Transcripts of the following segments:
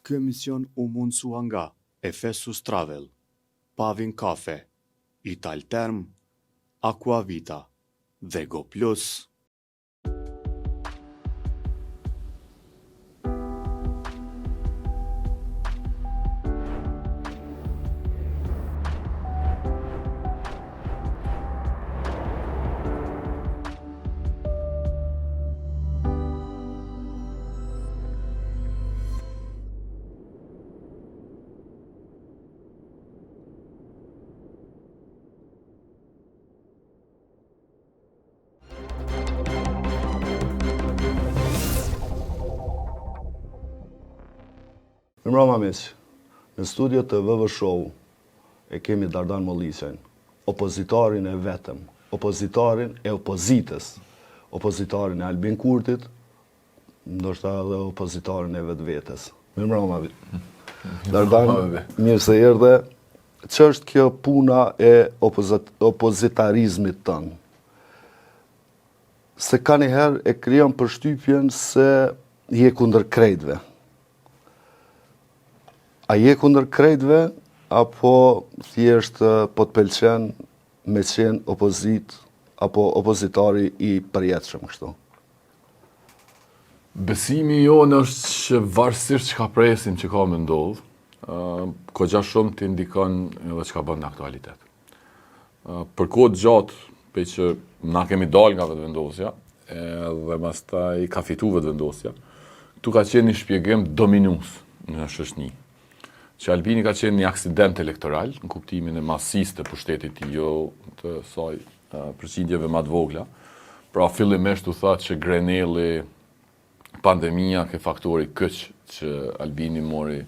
Ky emision u mundsua nga Efesus Travel, Pavin Kafe, Italterm, Aquavita dhe Go Plus. Mirëmbrëma miq, në studio të VV Show e kemi Dardan Mollisën, opozitarin e vetëm, opozitarin e opozitës, opozitarin e Albin Kurtit, ndoshta edhe opozitarin e vetvetes. Mirëmbrëma. Dardan, mirë se erdhe. Ç'është kjo puna e opozitarizmit tënë? Se ka njëherë e krijon përshtypjen se je kundër krejtëve. A je kundër krejtëve, apo thjesht po të pëlqen me qenë opozit, apo opozitari i përjetshëm kështu? Besimi jonë është që varësisht çka presim që ka me ndodh, kogja shumë të indikon edhe çka bën në aktualitet. Për kohë gjatë, pe që na kemi dalë nga vetëvendosja, dhe pastaj ka fitu vetëvendosja, tu ka qenë një shpjegim dominues në shoqëni. Që Albini ka qenë një aksident elektoral, në kuptimin e masisë të pushtetit jo të saj përqindjeve më të vogla. Pra fillimisht u thatë që Grenelli, pandemia ke faktori këç që Albini mori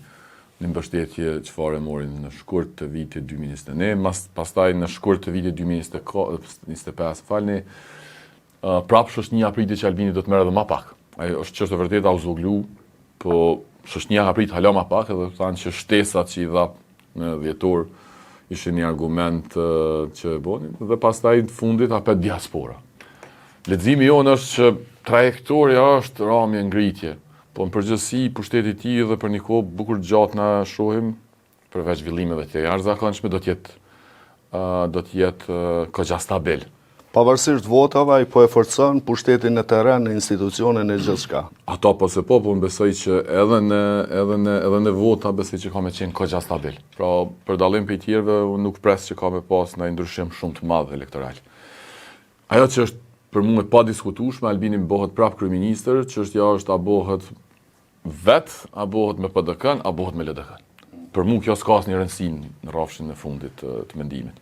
në mbështetje çfarë mori në shkurt të vitit 2021, pastaj në shkurt të vitit 2025, falni, prapë shoqënia priti që Albini do të merret edhe më pak. Ajo është çështë e vërtetë u zoglu, po shoqënia ka prit hala më pak edhe thanë që shtesat që i dha në dhjetor ishin një argument që bonin dhe pastaj në fundit apet diaspora. Leximi jonë është që trajektoria është ramje ngritje, po në përgjithësi pushteti i tij edhe për një kohë bukur gjatë na shohim përveç zhvillimeve të jashtëzakonshme do të jetë kogja stabil. Pavarësisht votave, ai po e forcon pushtetin në terren, në institucione, në gjithçka. Ato po se po, unë besoj që edhe në vota besoj që ka me qenë kogja stabil. Pra, për dallim prej tjerëve, unë nuk pres që ka me pas në ndryshim shumë të madh elektoral. Ajo që është për mua e pa diskutueshme, Albini bëhet prap kryeministër, çështja është a bëhet vet, a bëhet me PDK-n, a bëhet me LDK-n. Për mua kjo s'ka asnjë rëndësi në rrafshin e fundit të mendimit.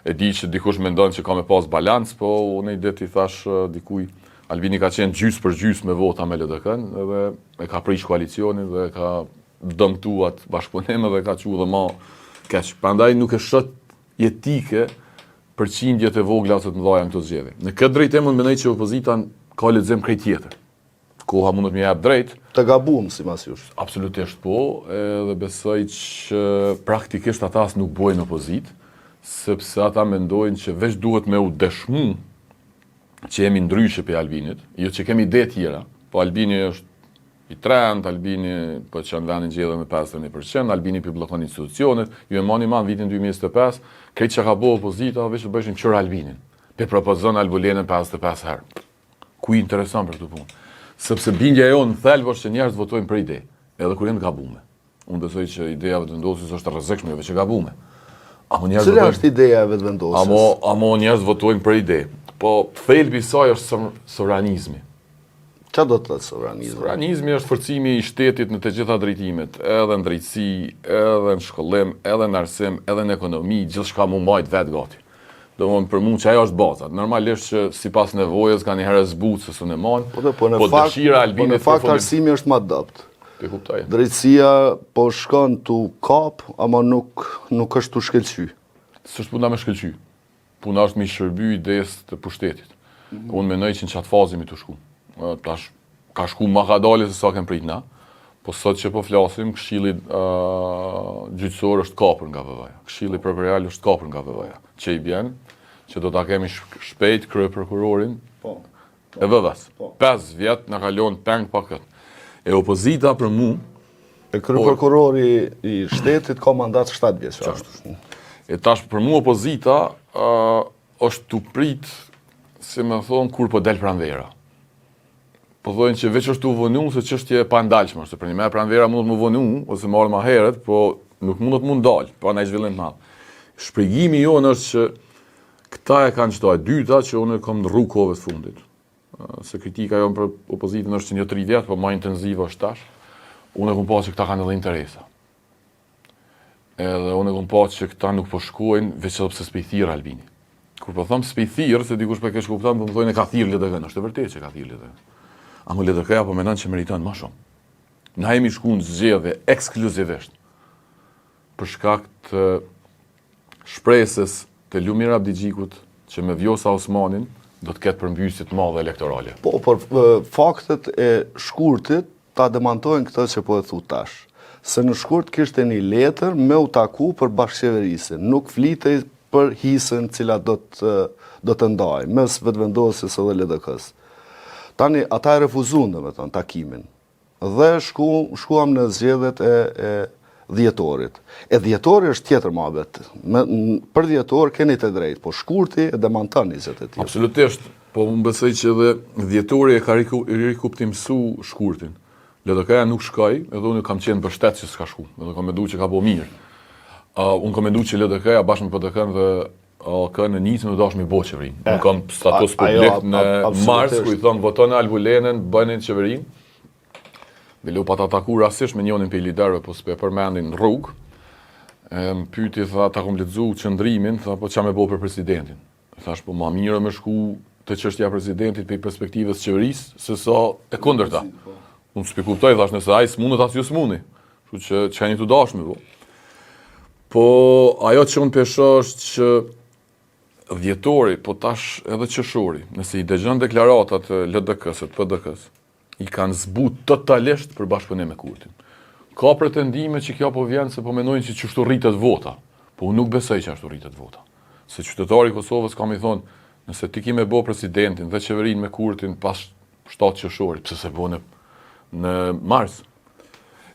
E di që dikush mendon që ka me pas balans, po unë i deti thash dikuj, Albini ka qenë gjys për gjys me vota me LDK-n, dhe e ka prish koalicionin dhe ka dëmtuar bashkëpunime dhe ka qenë dhe më keq. Prandaj nuk e shoh jetike përqindjet e vogla të mëdha në këto zgjedhje. Në këtë drejtim unë mendoj që opozita ka lexim krejt tjetër. Koha mund të më jap drejt. Të gabuam sipas jush. Absolutisht po, edhe besoj që praktikisht ata as nuk bojnë opozitë, sepse ata mendojnë që veç duhet me u dëshmu që jemi ndryshe pe Albinit, jo që kemi ide tjera, po Albini është i trend, Albini po që në vendin gjedhë me 51%, Albini për blokon institucionet, ju e mani man vitin 2025, krejt që ka bo opozita, veç të bëshin qërë Albinin, pe propozon Albulenën 55 herë. Ku i interesant për këtë punë? Sepse bindja jo në thelbë është që njerëz votojnë për ide, edhe kur jenë gabume. Unë besoj që ideja vetëvendosjes është rrezikshme, jo që gabume. Cila është ideja e vetëvendosjes? Amo njerëz votojnë për ide. Po thelbi i saj është sovranizmi. Çfarë do të thotë sovranizmi? Sovranizmi është forcimi i shtetit në të gjitha drejtimet, edhe në drejtësi, edhe në shkollim, edhe në arsim, edhe në ekonomi, gjithçka mund mbajt vetë gati. Domthonë për mua që ajo është baza. Normalisht që sipas nevojës kanë një herë zbutë se sunë mon, po dëshira Albinit. Po në fakt arsimi është më dopt. Kuptoj. Drejtësia po shkon tu kap, ama nuk është tu shkëlqy. S'është puna me shkëlqy. Puna është me shërby idesë të pushtetit. Unë mendoj që në çat fazë mi tu shku. Tash ka shku më ka dalë se sa kem prit na. Po sot që po flasim, këshilli gjyqësor është kapur nga VV-ja. Këshilli prokurorial është kapur nga VV-ja. Që i bjen që do ta kemi shpejt kryeprokurorin. Po. E VV-s. 5 vjet na kalon peng pa këtë. E opozita për mu E kryeprokurori i shtetit ka mandat 7 vjeçar. E tash për mua opozita është tu prit, si më thonë, kur po del pranvera. Po thonë që veç është tu vonu se çështje e pandalshme, se për një me pranvera mund të më vonu ose më ardh më herët, po nuk mund të mund dal, pa ndaj zhvillim të madh. Shpjegimi jonë është që këta e kanë çdo e dyta që unë kam rrugë kohëve të fundit. Se kritika jonë për opozitën është që një 3 vjet, po më intensive është tash. Unë e kam pasur që këta kanë edhe interesa. Edhe unë e kam pasur që këta nuk po shkojnë veç edhe pse s'pe i thirr Albini. Kur po them s'pe i thirr, se dikush po e ke kupton, po më thonë e ka thirr LDK-n, është e vërtetë që ka thirr LDK-n. Amo LDK-ja po mendon që meriton më shumë. Na jemi shkuar në zgjedhje ekskluzivisht për shkak të shpresës të Lumir Abdigjikut që me Vjosa Osmanin do të ketë përmbysje të madhe elektorale. Po, por faktet e shkurtit ta demantojnë këtë që po e thu tash. Se në shkurt kishte një letër me u taku për bashkëqeverisjen, nuk flitej për hisën cila do të ndajë mes vetëvendosjes edhe LDK-s. Tani ata e refuzuan domethënë takimin. Dhe shkuam në zgjedhjet e dhjetorit. E dhjetori është tjetër mohabet. Për dhjetor keni të drejtë, po shkurti e demanton 20 e tjetër. Absolutisht, po unë besoj që edhe dhjetori e ka rikuptimsu shkurtin. LDK-ja nuk shkoj, edhe unë kam qenë mbështet që s'ka shku, edhe kam menduar që ka bëu mirë. Unë kam menduar që LDK-ja bashkë me PDK-n dhe ka në nismë në dashmi bo qeverinë. Unë kam status publik në mars, ku i thonë voton Albulenën, bënin qeverinë. Dhe pa ta taku rastisht me njënin për liderëve, po s'pe përmendin rrugë. Më pyti, tha, ta kom lexu qëndrimin, tha, po qa me bo për presidentin. Thash, po ma mirë me shku të çështja presidentit për perspektivës qeverisë, se sa e kundërta. Unë s'pe kuptoj, thash, nëse ai s'mundet, as ju s'muni. Kështu që qeni të dashmi, po. Po, ajo që unë pesho është që dhjetori, po tash edhe qeshori, nëse i dëgjon deklaratat të LDK-s, të PDK-s, i kanë zbut totalisht për bashkëpunim me Kurtin. Ka pretendime që kjo po vjen se po mendojnë që çështu rritet vota, po unë nuk besoj që ashtu rritet vota. Se qytetari i Kosovës kam i thonë, nëse ti ki me bo presidentin dhe qeverinë me Kurtin pas 7 qeshorit, pse se bo në mars.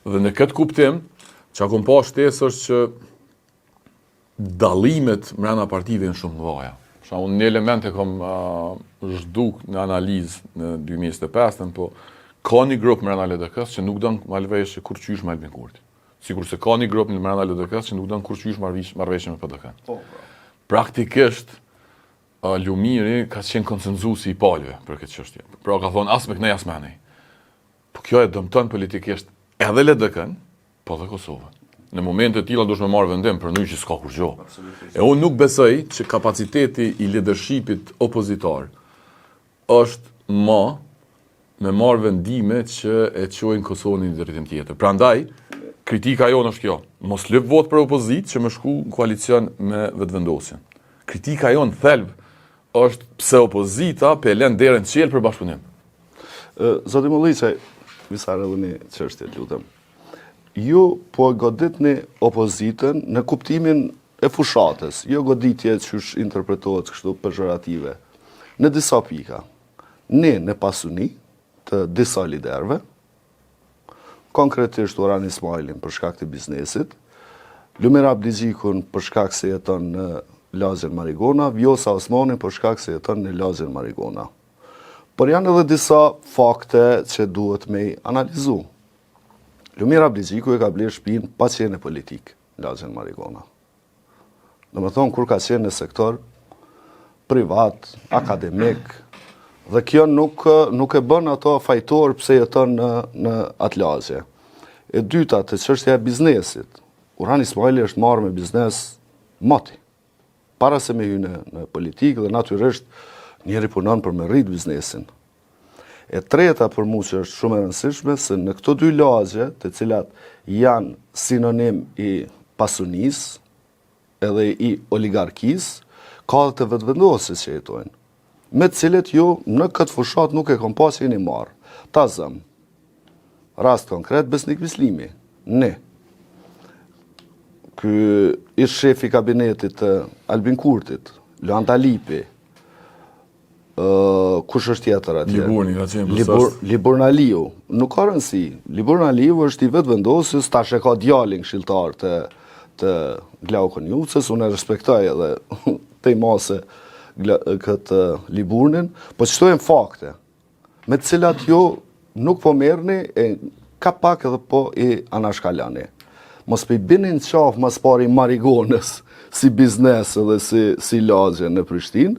Dhe në këtë kuptim, që akum pa shtesë është që dallimet mrena partive në shumë mëdha. Unë një element e kom zhduk në analizë në 2025, po ka një grup mrena LDK-s që nuk dënë marrëveshje kur qysh me Albin Kurti. Sikur se ka një grup në mrena LDK-s që nuk dënë kur qysh marrëveshje me PDK-n. Praktikisht, Lumiri ka qenë konsenzusi i palëve për këtë çështje. Pra ka thonë as me kënej as me anej. Po kjo e dëmton politikisht edhe LDK-n, po dhe Kosovën. Në momente të tilla duhet të marrë vendim për ndonjë që s'ka kur gjë. E unë nuk besoj që kapaciteti i leadershipit opozitar është me marrë vendime që e çojnë Kosovën në një drejtim tjetër. Prandaj, kritika jonë është kjo. Mos lëp vot për opozit që më shku në koalicion me vetëvendosjen. Kritika jonë thelb është pse opozita pe lën derën qelë për bashkëpunim. Zoti Molliçaj, visar edhe një çështje, lutem. Ju po goditni opozitën në kuptimin e fushatës, jo goditje që interpretohet kështu pejorative, në disa pika. Ne në pasuni të disa liderëve, konkretisht Orhan Ismailin për shkak të biznesit, Lumir Abdigjikun për shkak se jeton në Lagjen Marigona, Vjosa Osmanin për shkak se jeton në Lagjen Marigona. Por janë edhe disa fakte që duhet me analizu. Lumir Abdigjiku e ka blerë shtëpinë pa qenë politik në Lagjen Marigona. Domethënë kur ka qenë në sektor privat, akademik, dhe kjo nuk e bën ato fajtor pse jeton në atë lagje. E dyta, të çështja e biznesit. Orhan Ismaili është marrë me biznes moti. Para se me hyjë në politikë dhe natyrisht njeri punon për me rrit biznesin. E treta për mua që është shumë e rëndësishme se në këto dy lagje, të cilat janë sinonim i pasunisë edhe i oligarkisë, ka dhe të vetëvendosjes që jetojnë, me të cilët ju në këtë fushat nuk e kom pas që jeni marrë. Ta zëm, rast konkret, Besnik Bislimi, ne. Ky ish shefi kabinetit të Albin Kurtit, Luan Talipi, kush është tjetër atje? Liburni ka qenë përsës. Liburnaliu. Nuk ka rëndësi. Liburnaliu është i vetë vendosës, tash e ka djalin këshilltar të Glaukon Jucës, unë e respektoj edhe te i mase këtë Liburnin, po që shtojnë fakte, me të cilat jo nuk po merrni, ka pak edhe po i anashkalani. Mos pe binin qafë mas pari marigonës, si biznes edhe si lagje në Prishtinë,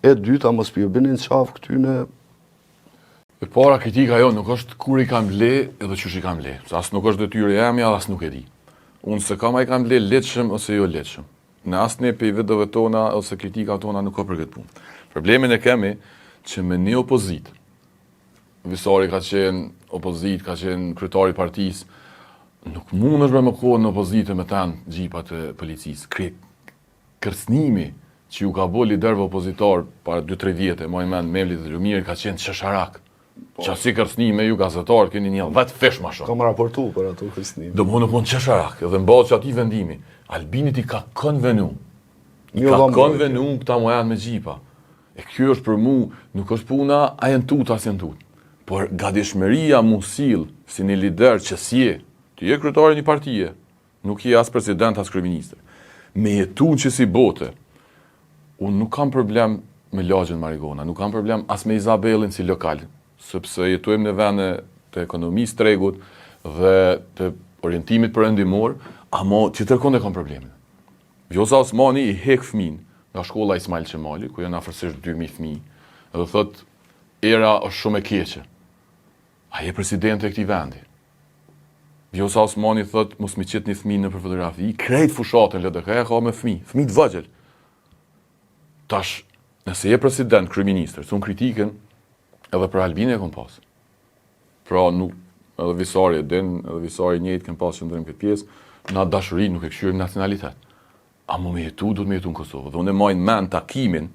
e dyta mos pe binin qafë këtyne. E para kritika jo nuk është kur i kam le edhe qysh i kam le. As nuk është detyrë jamja, as nuk e di. Unë se kam ai kam le lehtëshëm ose jo lehtëshëm. Në asë ne pe i vedove tona ose kritika tona nuk ka për këtë punë. Problemin e kemi që me një opozit, Visari ka qenë opozit, ka qenë kryetari i partisë, nuk mund është me kohë në opozitë me tanë gjipat e policisë. Kërcnimi që ju ka bo liderve opozitar para 2-3 vjetë, moj men Mevli dhe Lumiri ka qenë qesharak. Që asi kërcnime ju gazetarë keni një vetë fesh ma shumë. Kam raportu për ato kërcnime. Do më në punë qesharak, edhe mba që ati vendimi, Albinit i ka konvenu. Ka konvenu këta mu janë me gjipa. E kjo është për mu, nuk është puna a jenë tut, as jenë tut. Por gadishmëria mu sil si një lider që s'je, ti je kryetari një partije, nuk je as president, as kryeministër. Me jetu që si bote, unë nuk kam problem me lagjen Marigona, nuk kam problem as me Izabelin si lokal, sepse jetojmë në vende të ekonomisë tregut dhe të orientimit perëndimor, amo që tërkon e kam problemin. Vjosa Osmani i hek fëmin nga shkolla Ismail Qemali, ku janë afërsisht 2000 fëmijë, edhe thot era është shumë e keqe. Ai je presidenti e këtij vendi. Vjosa Osmani thot mos mi qet një fëmijë në për fotografi, krejt fushatën LDK ka me fëmijë të vëgjël. Tash, nëse je president, kryeministër, thon kritikën edhe për Albinin e kom pas. Pra nuk edhe Visari e din, edhe Visari njëjtë kem pas qëndrim këtë pjesë, na dashuri nuk e këshyrim nacionalitet. A mu me jetu, du të me jetu në Kosovë. Dhe unë e majnë men takimin,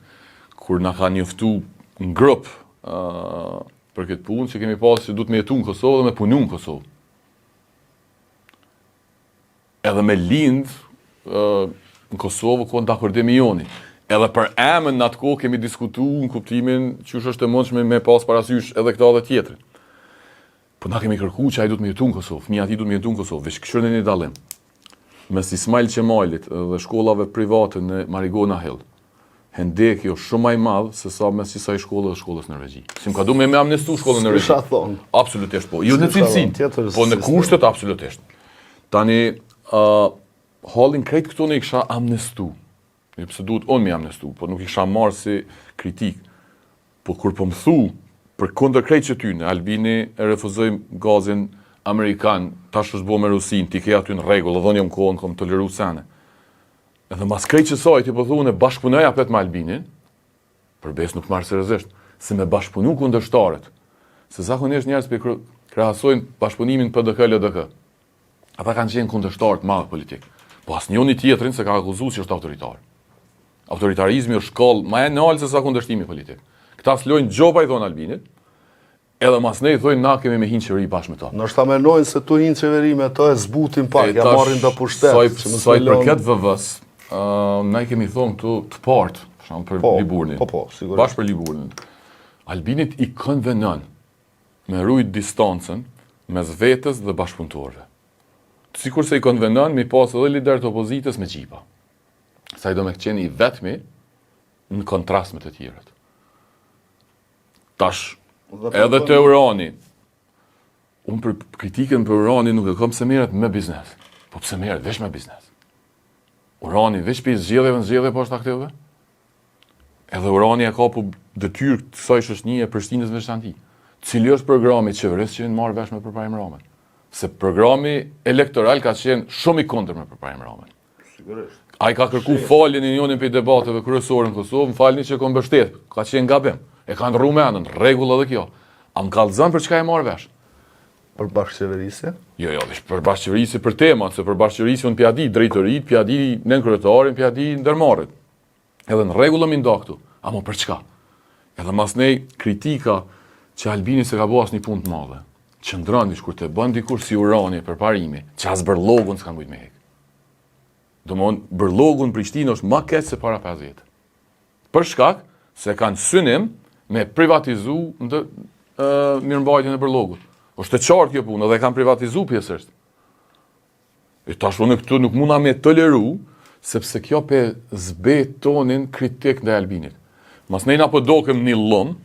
kur na ka njoftu në grup për këtë punë, që kemi pasë që du të me jetu në Kosovë dhe me punu në Kosovë. Edhe me lindë në Kosovë, ku në të akordimi joni. Edhe për emën në atë kohë kemi diskutu në kuptimin që është e mundshme me pas parasysh edhe këta dhe tjetërin. Po na kemi kërku që ai du të me jetu në Kosovë, fëmija ati du të me jetu në Kosovë, veç këshërën e një dalim. Mes Ismail Qemalit dhe shkollave private në Marigona Hill, hendekjo shumë më i madh se sa mes kësaj shkolle dhe shkollës në Norvegji. Si më ka du me amnestu shkollën në Norvegji. Absolutisht po. Jo në cilësinë, po në kushtet absolutisht. Tani hallin krejt këto ne i kisha amnestu. Pse duhet unë me amnestu, po nuk i kisha marrë si kritik. Po kur po më thu për kundër krejt që ty në Albini e refuzoj gazin Amerikan, tash është bo me Rusin, ti ke aty në rregull, edhe unë jam kohën kom toleru sene. Edhe mas krejt që saj, ti po thunë e bashkëpunoj apet me Albinin, për bes nuk marrë seriozisht, se me bashkëpunu kundërshtarët. Se zakonisht njerëz pe krahasojnë bashkëpunimin PDK-LDK. Ata kanë qenë kundërshtarë të madh politik. Po asnjëri tjetrin se ka akuzuar që është autoritar. Autoritarizmi është shkollë më e lartë se sa kundërshtimi politik. Këta s'lojnë gjopa i thon Albinit. Edhe mas ne i thojnë na kemi me hinë qeveri bashkë me ta. Nështë ta menojnë se tu hinë qeveri me ta e zbutin pak, ja marrin të pushtet. Sa i përket VV-s, ne kemi thonë këtu të partë, për Liburnin. Po, sigurisht. Bashkë për Liburnin. Albinit i konvenon me rujt distancën mes vetës dhe bashkëpunëtorëve. Sikur se i konvenon me pas edhe lider të opozitës me gjipa. Sa i do me qenë i vetmi në kontrast me të tjerët. Tash, edhe të Urani. Unë për kritikën për Urani nuk e kam se merret me biznes. Po pse merret veç me biznes? Urani veç për zgjedhjeve në zgjedhje poshtë aktivëve? Edhe Urani e ka po detyrë kësaj shoqënie e Prishtinës me veçanti. Cili është programi i qeverisë që marrë vesh me përparim Ramën? Se programi elektoral ka qenë shumë i kundër me përparim Ramën. Sigurisht. Ai ka kërku faljen e njënin për debateve kryesore në Kosovë, më falni që kom mbështet, ka qenë gabim. E kanë rrumenën, rregull edhe kjo. A më kallëzon për çka e marr vesh? Për bashkëqeverisje? Jo, për bashkëqeverisje për temat, se për bashkëqeverisje unë pjadi drejtorit, pjadi nën kryetarin, pjadi ndërmarrjet. Edhe në rregull më nda këtu. Amo për çka? Edhe mas nej kritika që Albini se ka bëu asnjë punë të madhe. Qëndron diç kur të bën dikur si Urani për parimi, që as bërllogun s'ka mujt me hek. Domthon bërllogun Prishtinë është më keq se para 50. Për shkak se kanë synim me privatizu mirëmbajtjen e përllogut. Është e qartë kjo punë dhe kanë privatizu pjesërisht. E tash unë këtu nuk munda me toleru, sepse kjo pe zbetonin kritik ndaj Albinit. Mas nejna po dokem një llom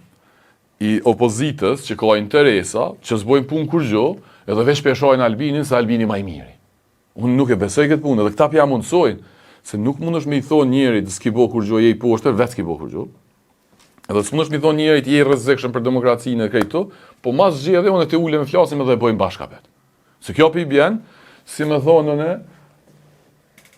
i opozitës që ka interesa, që s'bojnë punë kur gjo, edhe veç peshojnë Albinin se Albini ma i miri. Unë nuk e besoj këtë punë, edhe këta pja mundsojnë, se nuk mund është me i thonë njerit s'ki bo kur gjo je i poshtër, vetë s'ki bo kur gjo. Edhe s'mund është me i thonë njerit je i rrezikshëm për demokracinë e krejto, po mas zgjedhje unë të ulem e flasim edhe e bojmë bashkapet. Se kjo pi bjen, si me thonë në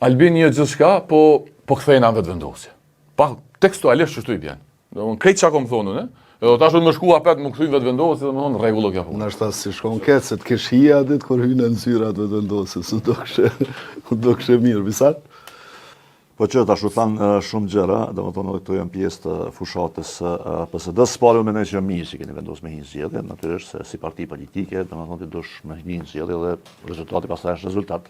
Albini e gjithçka, po kthejnë anë vetë vendosje. Pa tekstualisht çështu i bjen. Unë krejt çka kom thonë në, edhe tash më shku apet më kthyn vetë vendosje dhe më thonë rregullo kjo punë. Nashta si shkon keq se të kesh hija ditë kur hyn në zyrat vetë vendosjes, do kishte mirë, bisat. Po që tash u thanë shumë gjëra, domethënë këto janë pjesë të fushatës PSD-s, por unë mendoj që mirë që keni vendosur me një zgjedhje, natyrisht se si parti politike, domethënë ti dush me një zgjedhje dhe rezultati pastaj është rezultat.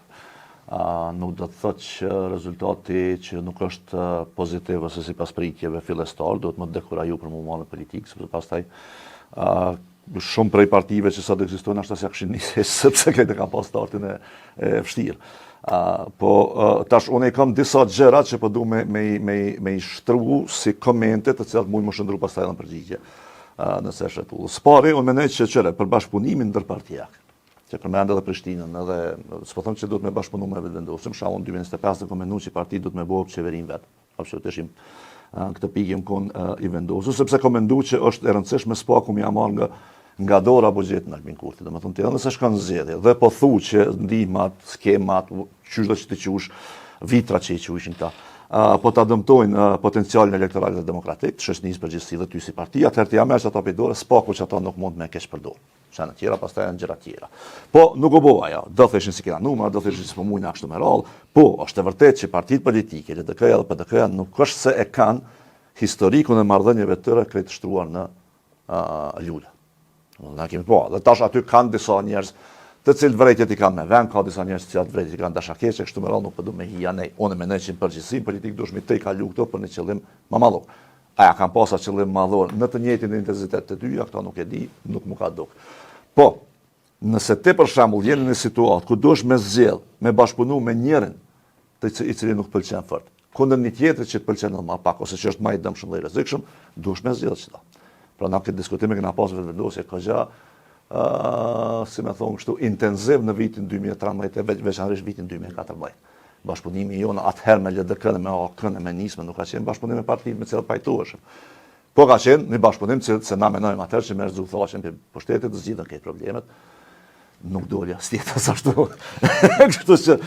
Nuk do të thotë që rezultati që nuk është pozitiv ose sipas pritjeve fillestar, do të më dekuraju për momentin politik, sepse pastaj shumë prej partive që sot ekzistojnë ashtu si kishin nisë sepse këto kanë pas startin e vështirë. Po tash unë kam disa gjëra që po du me i shtru si komente të cilat mund më shndru pastaj në përgjigje. Nëse është tu. Spari unë mendoj që çere për bashkëpunimin ndërpartijak. Që përmend edhe Prishtinën, edhe s'po them që duhet me bashkëpunu me vetëvendosim, shkallën 2025 do menduar që partitë do të më bëjë qeverinë vet. Absolutisht këtë pikë jam kon i vendosur sepse kam menduar që është e rëndësishme spaku më ia marr nga dora buxhetin Albin Kurti. Domethënë ti edhe se shkon zgjedhje dhe po thu që ndihmat, skemat, çysh do të qush, vitrat që i quishin këta. Po ta dëmtojnë potencialin elektoral dhe demokratik, të shoqërisë përgjithësi dhe ty si parti, atëherë ti jamë ato përdorë, spaku që ata nuk mund me keq përdor. Sa në tjera pastaj janë gjëra tjera. Po nuk u bë ajo. Do thëshin si kena numra, do thëshin se po mujna ashtu me radhë. Po është e vërtetë që partitë politike, LDK-ja dhe PDK-ja nuk është se e kanë historikun e marrëdhënieve të tëra krejt shtruar në lule. Na kemi po, dhe tash aty kanë disa njerëz të cilët vërejtjet i kanë me vend, ka disa njerëz të cilët vërejtjet i kanë dashakeqe, kështu me radhë nuk po du me hija ne. Unë mendoj që në përgjithësi politik duhet me tej kalu këto për një qëllim më madhor. Aja kanë pasur qëllim madhor në të njëjtin intensitet të dyja, këta nuk e di, nuk më ka duk. Po, nëse ti për shembull jeni në situatë ku duhesh me zgjedh, me bashkëpunu me njërin i cili nuk pëlqen fort, kundër një tjetrit që të pëlqen më pak ose që është më i dëmshëm dhe i rrezikshëm, duhesh me zgjedh çdo. Pra na këtë diskutime kena pasur vetëvendosje kogja si me thonë kështu intensiv në vitin 2013 veçanërisht vitin 2014. Bashkëpunimi jonë atëherë me LDK-n me AK-n me nismë nuk ka qenë bashkëpunim me partitë me cilat pajtoheshëm. Po ka qenë një bashkëpunim se na mendojmë atëherë që me rrezulltashin për pushtetit të zgjidhen këto problemet. Nuk dolja stjetas ashtu. Kështu që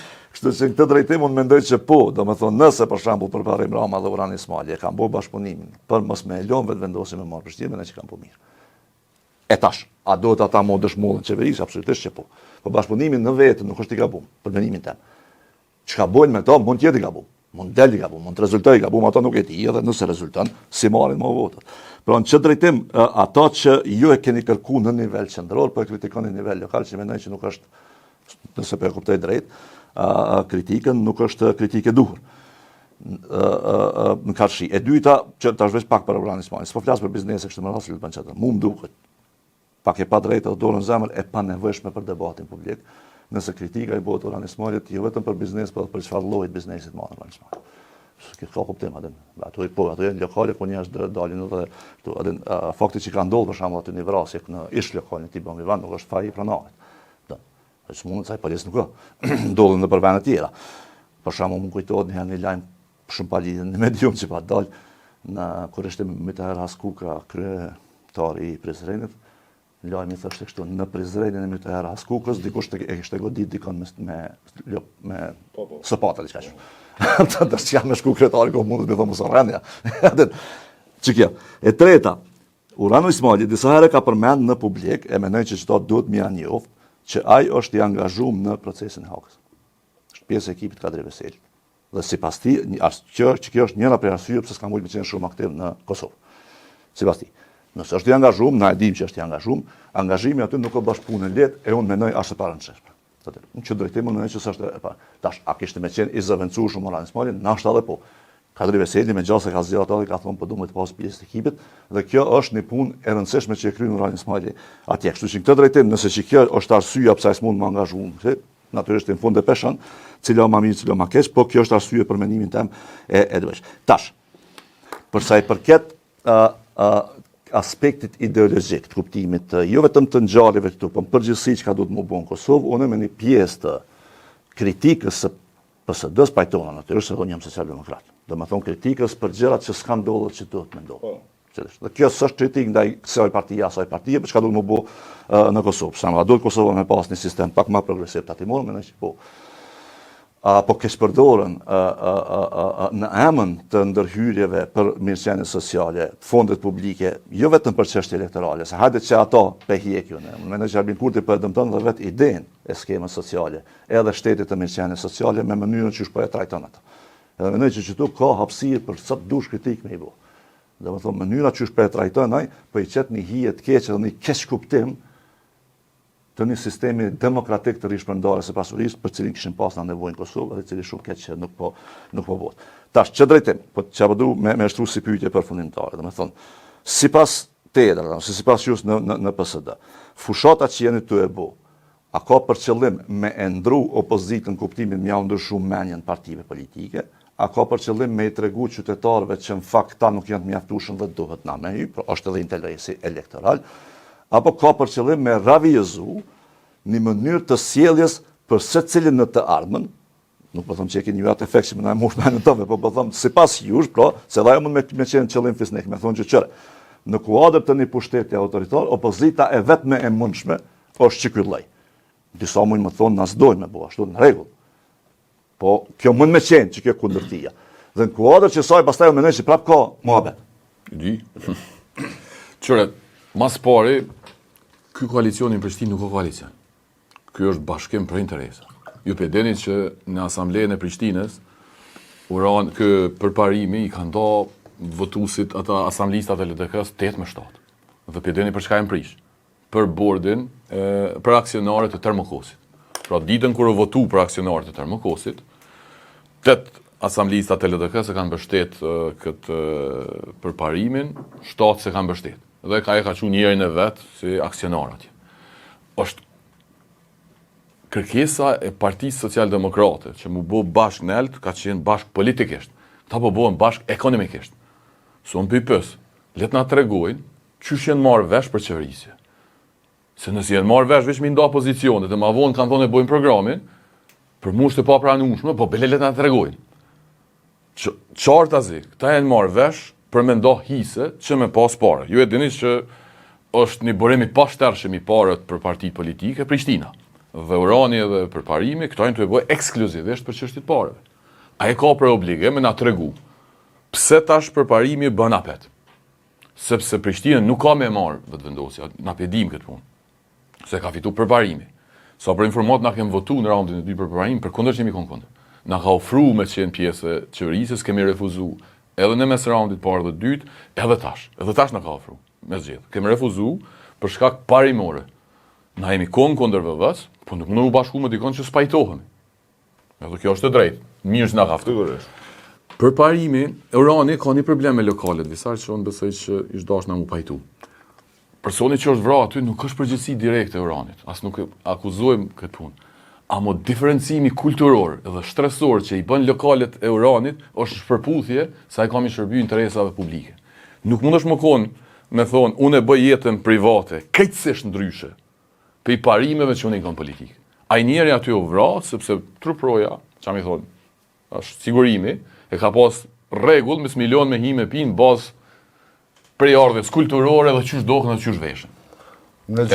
në këtë drejtim unë mendoj që po, domethënë nëse për shembull përparim Rama dhe Urani Ismaili e kanë bërë bashkëpunimin për mos me lënë vetëvendosin me marrë Prishtinën, ne që kanë po mirë. E tash, a do të ata më dëshmollën qeverisë? Absolutisht që po. Po bashkëpunimin në vetë nuk është i gabum, për mendimin tim. Çka bojnë me to, mund të jetë i gabum, mund del i gabum, mund të rezultojë i gabum, ata nuk e di, edhe nëse rezulton, si marrin më votat. Pra në çdo drejtim, ata që ju e keni kërkuar në nivel qendror, po e kritikoni në nivel lokal, që mendoj që nuk është, nëse po e kuptoj drejt, kritikën nuk është kritikë e duhur. Në karshi. E dyta, që tash veç pak për Urani Ismaili, s'po flas për biznese kështu më radhë, bën çfarë. Mu m'duket pak e pa drejtë të dorën zemër e pa nevojshme për debatin publik, nëse kritika i bëhet Urani Ismailit jo vetëm për biznes, por për çfarë lloji biznesit marrën Urani Ismaili. Që ka kuptim atë. Ato janë lokale, po njerëz dalin edhe këtu atë fakti që ka ndodhur për shembull aty në vrasje në ish lokal në Tibon Vivan nuk është faj i pranohet. Është mund të thaj policia nuk ka. Ndodhin në për vende të tjera. Për shembull më kujtohet një lajm shumë pa lidhje në medium që pa dal në kur ishte Mytaher Haskuka kryetari i Prizrenit. Lajmi thoshte kështu në Prizrenin e Mytaher Haskukës dikush e kishte godit dikon me sopata diçka. Ata tash janë me shku kryetari ku mund të thonë mos rrendja. Çikja. E treta, Urani Ismaili disa herë ka përmend në publik, e mendoj që çdo duhet më janë njoft, që ai është i angazhuar në procesin e Hakës. Është pjesë e ekipit Kadri Veseli. Dhe sipas tij, kjo është njëra prej arsyeve pse s'ka mujtë të qenë shumë aktiv në Kosovë. Sipas tij. Nëse është i angazhuar, na e dim që është i angazhuar, angazhimi aty nuk ka bashkëpunë lehtë e unë mendoj është e parëndshme. Në që drejtim unë mendoj që s'është e pa. Tash a kishte më qenë i zëvendësuar Urani Ismaili, nashta edhe po. Kadri Veseli me gjasë e ka zgjatë atë, ka thonë po duhet të pas pjesë të ekipit, dhe kjo është një punë e rëndësishme që e kryen Rani Ismaili atje. Kështu që në këtë drejtim, nëse që kjo është arsyeja pse ai s'mund të më angazhohem, natyrisht në fund e peshon, cila më mirë, cila më keq, po kjo është arsye për mendimin tim e duhesh. Tash, për sa i përket aspektit ideologjik të kuptimit jo vetëm të ngjarjeve këtu, por përgjithësi çka duhet më bëj në Kosovë, unë me një pjesë të kritikës së PSD-s pajtona, natyrisht se unë jam social-demokrat. Domethënë kritikës për gjërat që s'kan ndodhur që duhet më ndodhur. Dhe kjo s'është kritikë ndaj kësaj partie, asaj partie, por çka duhet më bëj në Kosovë. Sa më duhet Kosova me pas një sistem pak më progresiv tatimor, mendoj që po. Po keq përdoren në emën të ndërhyrjeve për mirëqenie sociale, fondet publike, jo vetëm për çështje elektorale, se hajde që ato pe hjekjun. Unë mendoj që Albin Kurti po e dëmton edhe vetë idenë e skemës sociale, edhe shtetit të mirëqenies sociale me mënyrën që po e trajton ato. Edhe mendoj që këtu ka hapësirë për sa dush kritik me i bë. Domethënë mënyra që po e trajton ai, po i çet një hije të keq dhe një keq kuptim të një sistemi demokratik të rishpërndarjes së pasurisë për cilin kishin pasur nevojë në Kosovë dhe cili shumë keq që nuk po bëhet. Tash ç'e drejtim, po çfarë do me shtru si pyetje përfundimtare, domethënë sipas teatrave, sipas jush në PSD, fushatat që jeni këtu e bë, a ka për qëllim me e ndru opozitën kuptimin me ja ndryshu mendjen partive politike, a ka për qëllim me i tregu qytetarëve që në fakt ta nuk janë të mjaftueshëm dhe duhet na me hyj, por është edhe interesi elektoral, apo ka për qëllim me ravijëzu një mënyrë të sjelljes për secilin në të ardhmen, nuk po them që e keni ju atë efekt që më na mosh mendën tëve, po them sipas jush, pra, se ajo mund me qenë qëllim fisnik, me thonë që çore. Në kuadër të një pushteti autoritar, opozita e vetme e mundshme është që ky lloj. Disa mund më thonë na s'dojmë me bëu ashtu në rregull. Po kjo mund me qenë që kjo kundërtia. Dhe në kuadër që saj pastaj mendoj se prap ka mohabet. Di. Çore, mas pari, ky koalicioni në Prishtinë nuk ka koalicion. Ky është bashkim për interesa. Ju pedeni që në Asamblenë e Prishtinës ky përparimi i ka nda votuesit ata asamblistat e LDK-s 8-7. Dhe pedeni për çka e prish? Për bordin, për aksionarët e Termokosit. Pra ditën kur u votu për aksionarët e Termokosit, 8 asamblistat e LDK-s e kanë mbështet këtë përparimin, 7 se kanë mbështet. Dhe ka qenë njërin e vetë si aksionar atje. Është kërkesa e Partisë Social-Demokrate që mu bë bashkë në ELT ka qenë bashkë politikisht. Ta po bëhen bashkë ekonomikisht. Son pypës, let na tregojnë çysh janë marrë vesh për qeverisje. Se nëse janë marrë vesh vetëm nda pozicionet, e ma vonë kanë thonë e bëjmë programin, për mushtë të papranueshme, po bele let na tregojnë. Qartazi, këta janë marrë vesh për me nda hise që me pas pare. Ju e dini që është një burim i pashtershëm i parët për partitë politike Prishtina. Dhe urani edhe përparimi, këto janë të bëjë ekskluzivisht për çështjet pareve. Ai ka për obligim me na tregu pse tash përparimi bën apet. Sepse Prishtina nuk ka më marr vetëvendosje, na pedim këtë punë. Se ka fitu përparimi. Sa për informat na kemë votu në raundin e 2 për përparim, për kundër që mi konë kundër. Na ka ofru me qenë pjesë e qeverisës, kemi refuzu edhe në mes raundit parë dhe dytë, edhe tash na ka ofru, me zgjedhje. Kemi refuzu për shkak parimore. Na jemi konë kundër VV-s, po nuk mundu bashku me dikon që spajtohemi. Edhe kjo është e drejtë. Mirë që na ka ftuar. Përparimi, Urani ka një problem me lokalet, visar që unë besoj që ish dash na mu pajtu. Personi që është vrarë aty nuk është përgjegjësi direkte e Uranit, as nuk akuzojmë këtë punë. Amo diferencimi kulturor dhe stresor që i bën lokalet e Uranit është shpërputhje sa i kam i shërby interesave publike. Nuk mundesh më konë me thonë, unë e bëj jetën private, krejtësisht ndryshe, për i parimeve që unë i kam politike. A i njeri aty u vra, sepse truproja, që mi thonë, është sigurimi, e ka pas regull, mis milion me hi me pi në bazë prej ardhjes kulturore dhe qysh dohën dhe qysh veshën. Në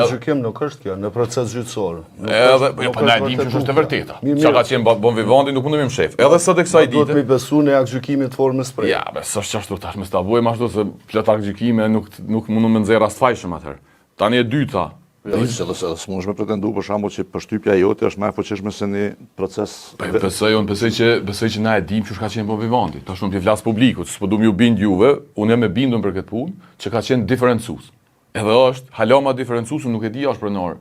gjykim nuk është kjo, në proces gjyqësor. Edhe, po na e dim që është e vërteta. Qa ka qenë bon vivandi nuk mundëm im shef. Edhe sot e kësaj dite. Duhet me besu në akt gjykimit formës prej. Ja, s'është ashtu tash me sta bujmë ashtu se plot akt gjykime nuk mundum me nxjerr as fajshëm atëherë. Tani e dyta. Edhe s'mundesh me pretendu për shembull që përshtypja jote është më e fuqishme se një proces. Besoj që na e dim që ka qenë bon vivandi. Tash unë të flas publikut, s'po duam ju bind juve, unë jam e bindur për këtë punë që ka qenë diferencues. Edhe është halama diferencues, nuk e di është pronar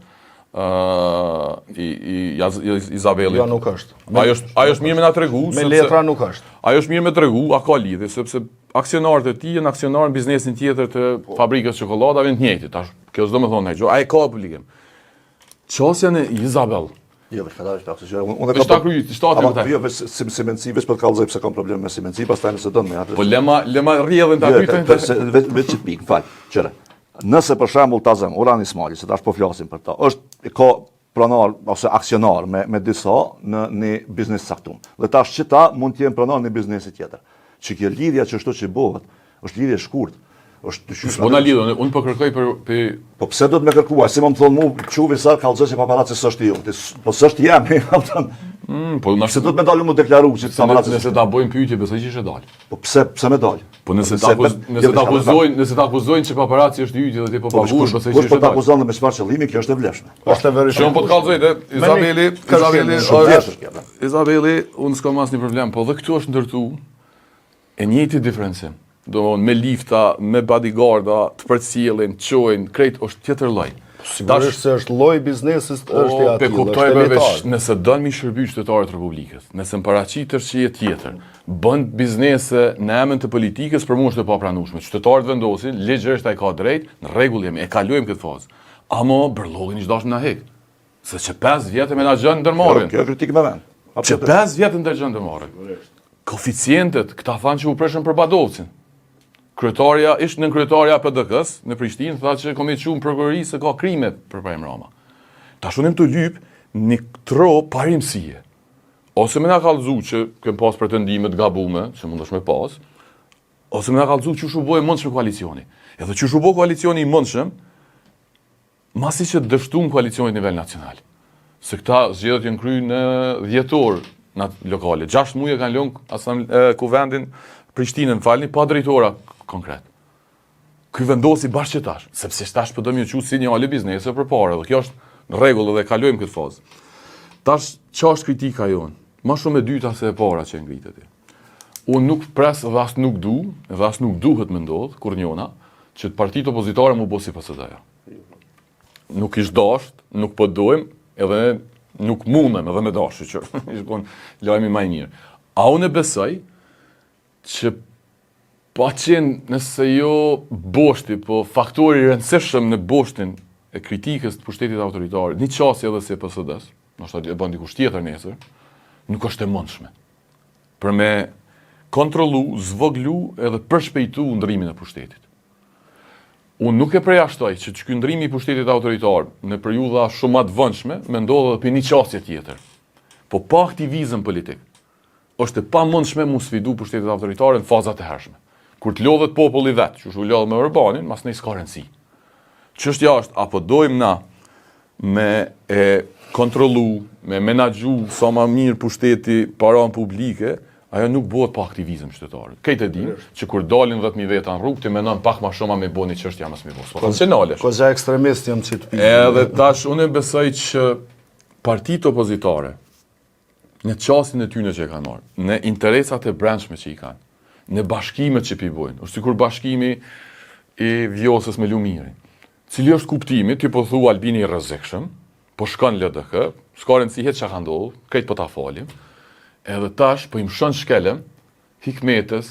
Izabeli. Jo, nuk është. Ajo është mirë me na tregu. Me letra nuk është. Ajo është mirë me tregu, a ka lidhje, sepse aksionarët e tij janë aksionarë në biznesin tjetër të fabrikës çokoladave të njëjtit. Tash kjo s'do të thonë gjë, ai ka publikim. Çosja në Izabel. Jo, veç fjalë është aksoj. Unë Është ta kryej, shtatë Ama vërtet. jo, veç simenci, veç për të kallëzoj pse kam problem me simenci, pastaj nëse don me atë. Po lema rrjedhin ta kryejnë. Veç çit pikë, fal. Qëre. Nëse për shembull ta zëm Orhan Ismaili, se tash po flasim për ta, është ka pronar ose aksionar me disa në një biznes caktuar. Dhe tash që ta mund të jenë pronar në biznesi tjetër. Që kjo lidhja që ashtu që bëhet, është lidhje e shkurtë. Është dyshim. Po na lidhën, unë po kërkoj për Po pse do të më kërkuaj? Si më thon mu, çuvi sa kallëzoj se paparazzi s'është ju. Po s'është jam, kupton? po na Se do të më dalë mu deklaru që paparazzi. nëse ta bëjmë pyetje, besoj që ishte dal. Po pse më dal? Po nëse ta akuzojnë që paparazzi është hyti dhe ti po paguash, besoj që Po ishte ta dal. akuzon me çfarë qëllimi, kjo është e vlefshme. Është e verifikuar. Shumë po të kallëzoj Izabeli, unë s'kam asnjë problem, po dhe këtu është ndërtu e njëjti diferencim. Do me lifta, me bodyguarda, të përcjellin, çojnë, krejt është tjetër lloj. Sigurisht se është lloj biznesit, është i Pe atij. kuptoj veç, nëse don mi shërby qytetarët e Republikës, nëse më paraqitësh që je tjetër, bën biznese në emën të politikës për mua është e papranueshme. Qytetarët vendosin, ligjërisht ai ka drejt, në rregull jemi, e kalojmë këtë fazë. Amo bërllogin ish dashur na hek. Se që 5 vjetë menaxhon ndërmarrjen. Kjo kritikë me vend. Që 5 vjetë ndërgjën ndërmarrjen. Koeficientet, këta thanë që u preshën për Badovcin. Kryetarja, ishtë në kryetarja PDK-s, në Prishtinë, tha që komi që në prokurori se ka krime për Pajm Rama. Ta shunim të lyp një tro parimësie. Ose me na kallëzu që kem pas pretendimet gabume, që mund është me pas, ose me na kallëzu që shu bojë mundshme koalicioni. Edhe që shu bojë koalicioni i mundshëm, masi që dështu në koalicioni nivel nacional. Se këta zgjedhjet janë kryer në dhjetor në lokale. 6 muaj kanë lënë kuvendin Prishtinën, falni, pa drejtora konkret. Ky vendosi bashkë tash, sepse tash po do më çu sinjale biznese përpara, dhe kjo është në rregull dhe kalojmë këtë fazë. Tash ç'është kritika jonë? Më shumë e dyta se e para që ngritet. Unë nuk pres dhe as nuk du, dhe as nuk duhet me ndodh kur njona që të partitë opozitare mu bo si PSD-ja. Nuk ish dasht, nuk po dojmë, edhe nuk mundem edhe me dashë që ishtë bon lajmi maj mirë. A unë e besoj që pa qenë nëse jo boshti, po faktori rëndësishëm në boshtin e kritikës të pushtetit autoritar, një qasje edhe si e PSD-s, nështë e bën dikush tjetër nesër, nuk është e mundshme. Për me kontrollu, zvoglu edhe përshpejtu ndrimin e pushtetit. Unë nuk e përjashtoj që ky ndrimi i pushtetit autoritar në periudha shumë të vëndshme me ndodhë edhe për një qasje tjetër. Po pa aktivizëm politik, është e pamundshme mu sfidu pushtetit autoritare në fazat e hershme. Kur të lodhet populli vetë, që shu lodhë me Orbanin, mas ne s'ka rëndësi. Çështja është, apo dojmë na me e kontrollu, me menaxhu sa më mirë pushteti paran publike, ajo nuk bëhet pa aktivizëm qytetarë. Këtë e dim që kur dalin 10.000 veta në rrugë, ti mendon pak më shumë me bëni çështja më së miri. Funksionale. Koza ekstremist jam si të pikë. Edhe tash unë besoj që partitë opozitare në çastin e tyre që e kanë marrë, në interesat e brendshme që i kanë, në bashkimet që pi bojnë, është sikur bashkimi i Vjosës me Lumirin. Cili është kuptimi, ti po thua Albini i rrezikshëm, po shkon LDK, s'ka rëndësi het çka ka ndodhur, krejt po ta falim. Edhe tash po i mshon shkelën Hikmetës,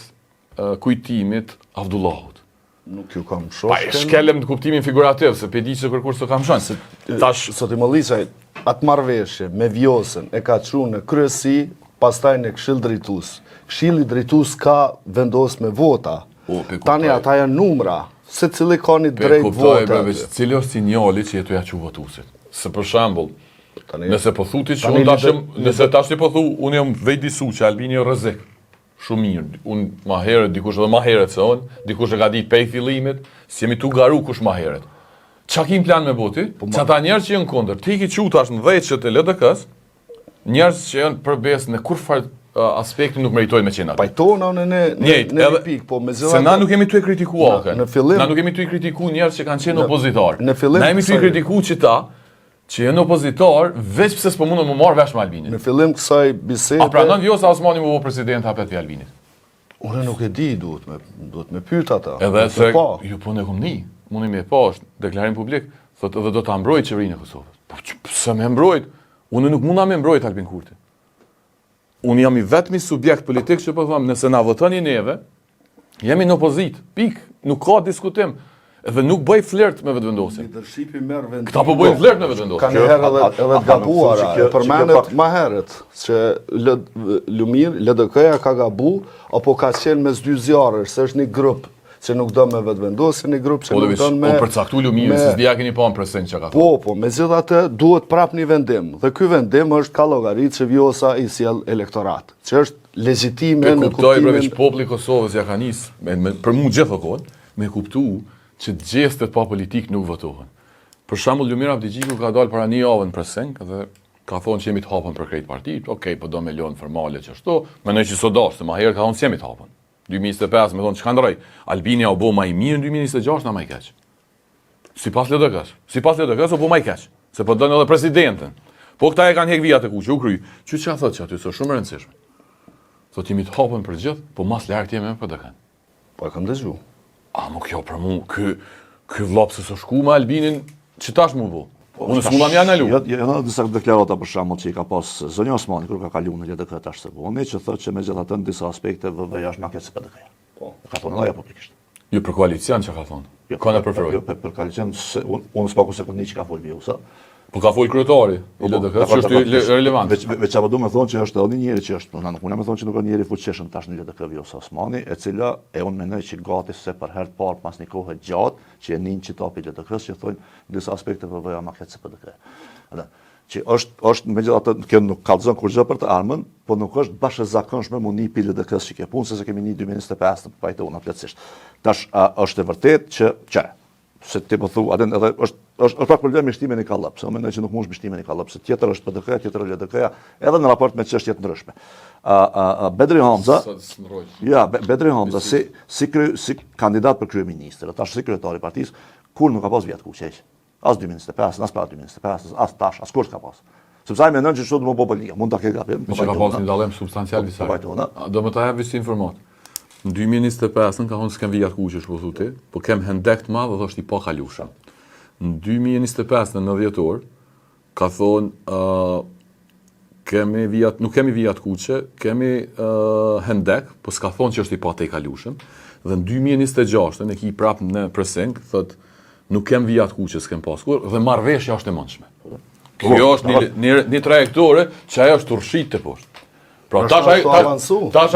kujtimit Avdullahut. Nuk ju kam Pa e shkelëm në kuptimin figurativ, se pe di që kërkur s'o kam shon. Tash sot i mollisaj atë marrëveshje me Vjosën e ka çuar në kryesi, pastaj në këshill drejtues. Këshilli drejtues ka vendos me vota. Tani ata janë numra, secili ka një drejt vote. Cili është sinjali që jetu ja që votuesit? Se për shembull, nëse po thuti që nëse tash ti po thu, unë jam vejdisu që Albini është rrezik. Shumë mirë. Unë ma herët, dikush edhe ma herët se unë, dikush e ka ditë pej fillimit, si jemi tu garu kush ma herët. Qa kim plan me boti? Që ata njerës që jënë kondër, ti ki qutash në dhejqët e LDK-s, njerës që jënë përbes në kur farë aspekti nuk meritojnë me qenë atë. Pajtona në një pikë, po me zëllë... Se na nuk jemi tu e kritiku në fillim... Na nuk jemi tu e kritiku njerës që kanë qenë opozitar. Në fillim... Na jemi tu e kritiku që ta, që janë opozitar, veç pse s'po mundën më marrë vesh me Albinin. Në fillim kësaj bisede... A pranon Vjosa Osmani më bo president hapet për Albinit? Unë nuk e di, duhet me pyet ata. Edhe se, ju po në kom ni, mundi me e pa, është deklarim publik, thot edhe do të ambrojë qeverinë e Kosovës. Se me mbrojt, unë nuk munda me mbrojt Albin Kurti. Unë jam i vetmi subjekt politik që po them, nëse na votoni neve, jemi në opozit, pik, nuk ka diskutim. Edhe nuk bëj flirt me vetëvendosin. Leadershipi merr vendim. Këta po bëjnë flirt me vetëvendosin. Kanë herë edhe të gabuara, përmendet më herët që Lumir, LDK-ja ka gabu apo ka qenë mes dy zjarrësh, se është një grup që nuk do me vetëvendosin, një grup që nuk do me... Po përcaktu Lumirin, se s'dija keni pa në presen që ka thënë. Po, megjithatë duhet prap një vendim. Dhe ky vendim është ka llogaritë që Vjosa i sjell elektorat, që është legjitime në kuptoj kuptimin... përveç populli i Kosovës ja ka nis, për mua gjithë kohën, me kuptu që gjestet pa politik nuk votohen. Për shembull, Lumir Abdigjiku ka dalë para një javë në presen dhe ka thonë që jemi të hapën për krejt partitë, okej, po do me lënë formale që ashtu, mendoj që sot se më herë ka thonë se jemi të hapën. 2025 me thonë çka ndroi, Albania u bë më i mirë në 2026 na më i keq. Sipas LDK-s u bë më i keq, se po don edhe presidentin. Po këta e kanë hek vijat e kuqe, u kry. Çu çka thotë aty, është shumë e rëndësishme. Thotë jemi të hapën për gjithë, po mas lart jemi me PDK. Po e kam dëgju. A më kjo për mu, ky vllap se shku me Albinin, që tash mu bu? Unë s'mundam ja analu. Janë disa deklarata për shembull që i ka pas Zonja Osmani kur ka kaluar në LDK tash se vone, që thotë që megjithatë në disa aspekte VV-ja është më keq se PDK-ja. Po, ka thonë ajo publikisht. Jo për koalicion që ka thonë. Ka në preferoj. Jo për koalicion, unë s'pa ku sekundi që ka fol Vjosa. Po ka fol kryetari i LDK, që është relevant. Veç apo do me thonë që është edhe një njeri që është, nuk unë me thonë që nuk ka njeri fuqishëm tash në LDK Vjosa Osmani, e cila e unë mendoj që gati se për herë të parë pas një kohë gjatë, që e nin qitapi LDK-s që thonë disa aspekte VV-ja më keq se PDK. Që është megjithatë kjo nuk kallzon kur gjë për të armën, po nuk është bashkëzakonshme mu një pi LDK-s që ke punë se kemi një 2025 në pajtona plotësisht. Tash është e vërtetë që se ti po thua, edhe është pak problem me shtimin e kallap, se unë mendoj që nuk mund shtimin e kallap, se tjetër është PDK, tjetër është LDK-ja, edhe në raport me çështje të ndryshme. Bedri Hamza, Bedri Hamza si kandidat për kryeministër, tash si kryetari i partisë, kur nuk ka pas vjet kuqeq. As 2025, as para 2025, as tash, as kur s'ka pas. Sepse ai mendon që çdo të më bëj politika, mund ta ke gabim. Po ka pas një dallim substancial visar. Do më ta jap visi informat. Në 2025 ka thonë s'kem vijat kuqe shpo thuti, po kem hendek të madh dhe është i pa kalushëm. Në 2025 në 90 orë ka thonë nuk kemi vijat kuqe, kemi hendek, po s'ka thonë që është i pa te kalushëm. Dhe në 2026 në ki prap në presing, thotë nuk kem vijat kuqe s'kem paskur dhe marrveshja është e mundshme. Kjo është një trajektore që ajo është urshit të poshtë. Pra tash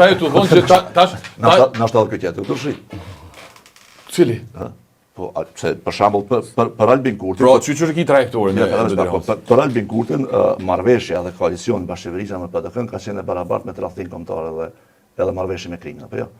ai të thonë që tash na shtall ky tjetër turshi. Cili? Po se për shembull për Albin Kurtin. Pra çuçi ki trajektorin. Për Albin Kurtin marrveshja dhe koalicioni bashkëveriza me PDK ka qenë e barabartë me tradhtin kombëtar edhe marrveshje me Krimin, apo jo?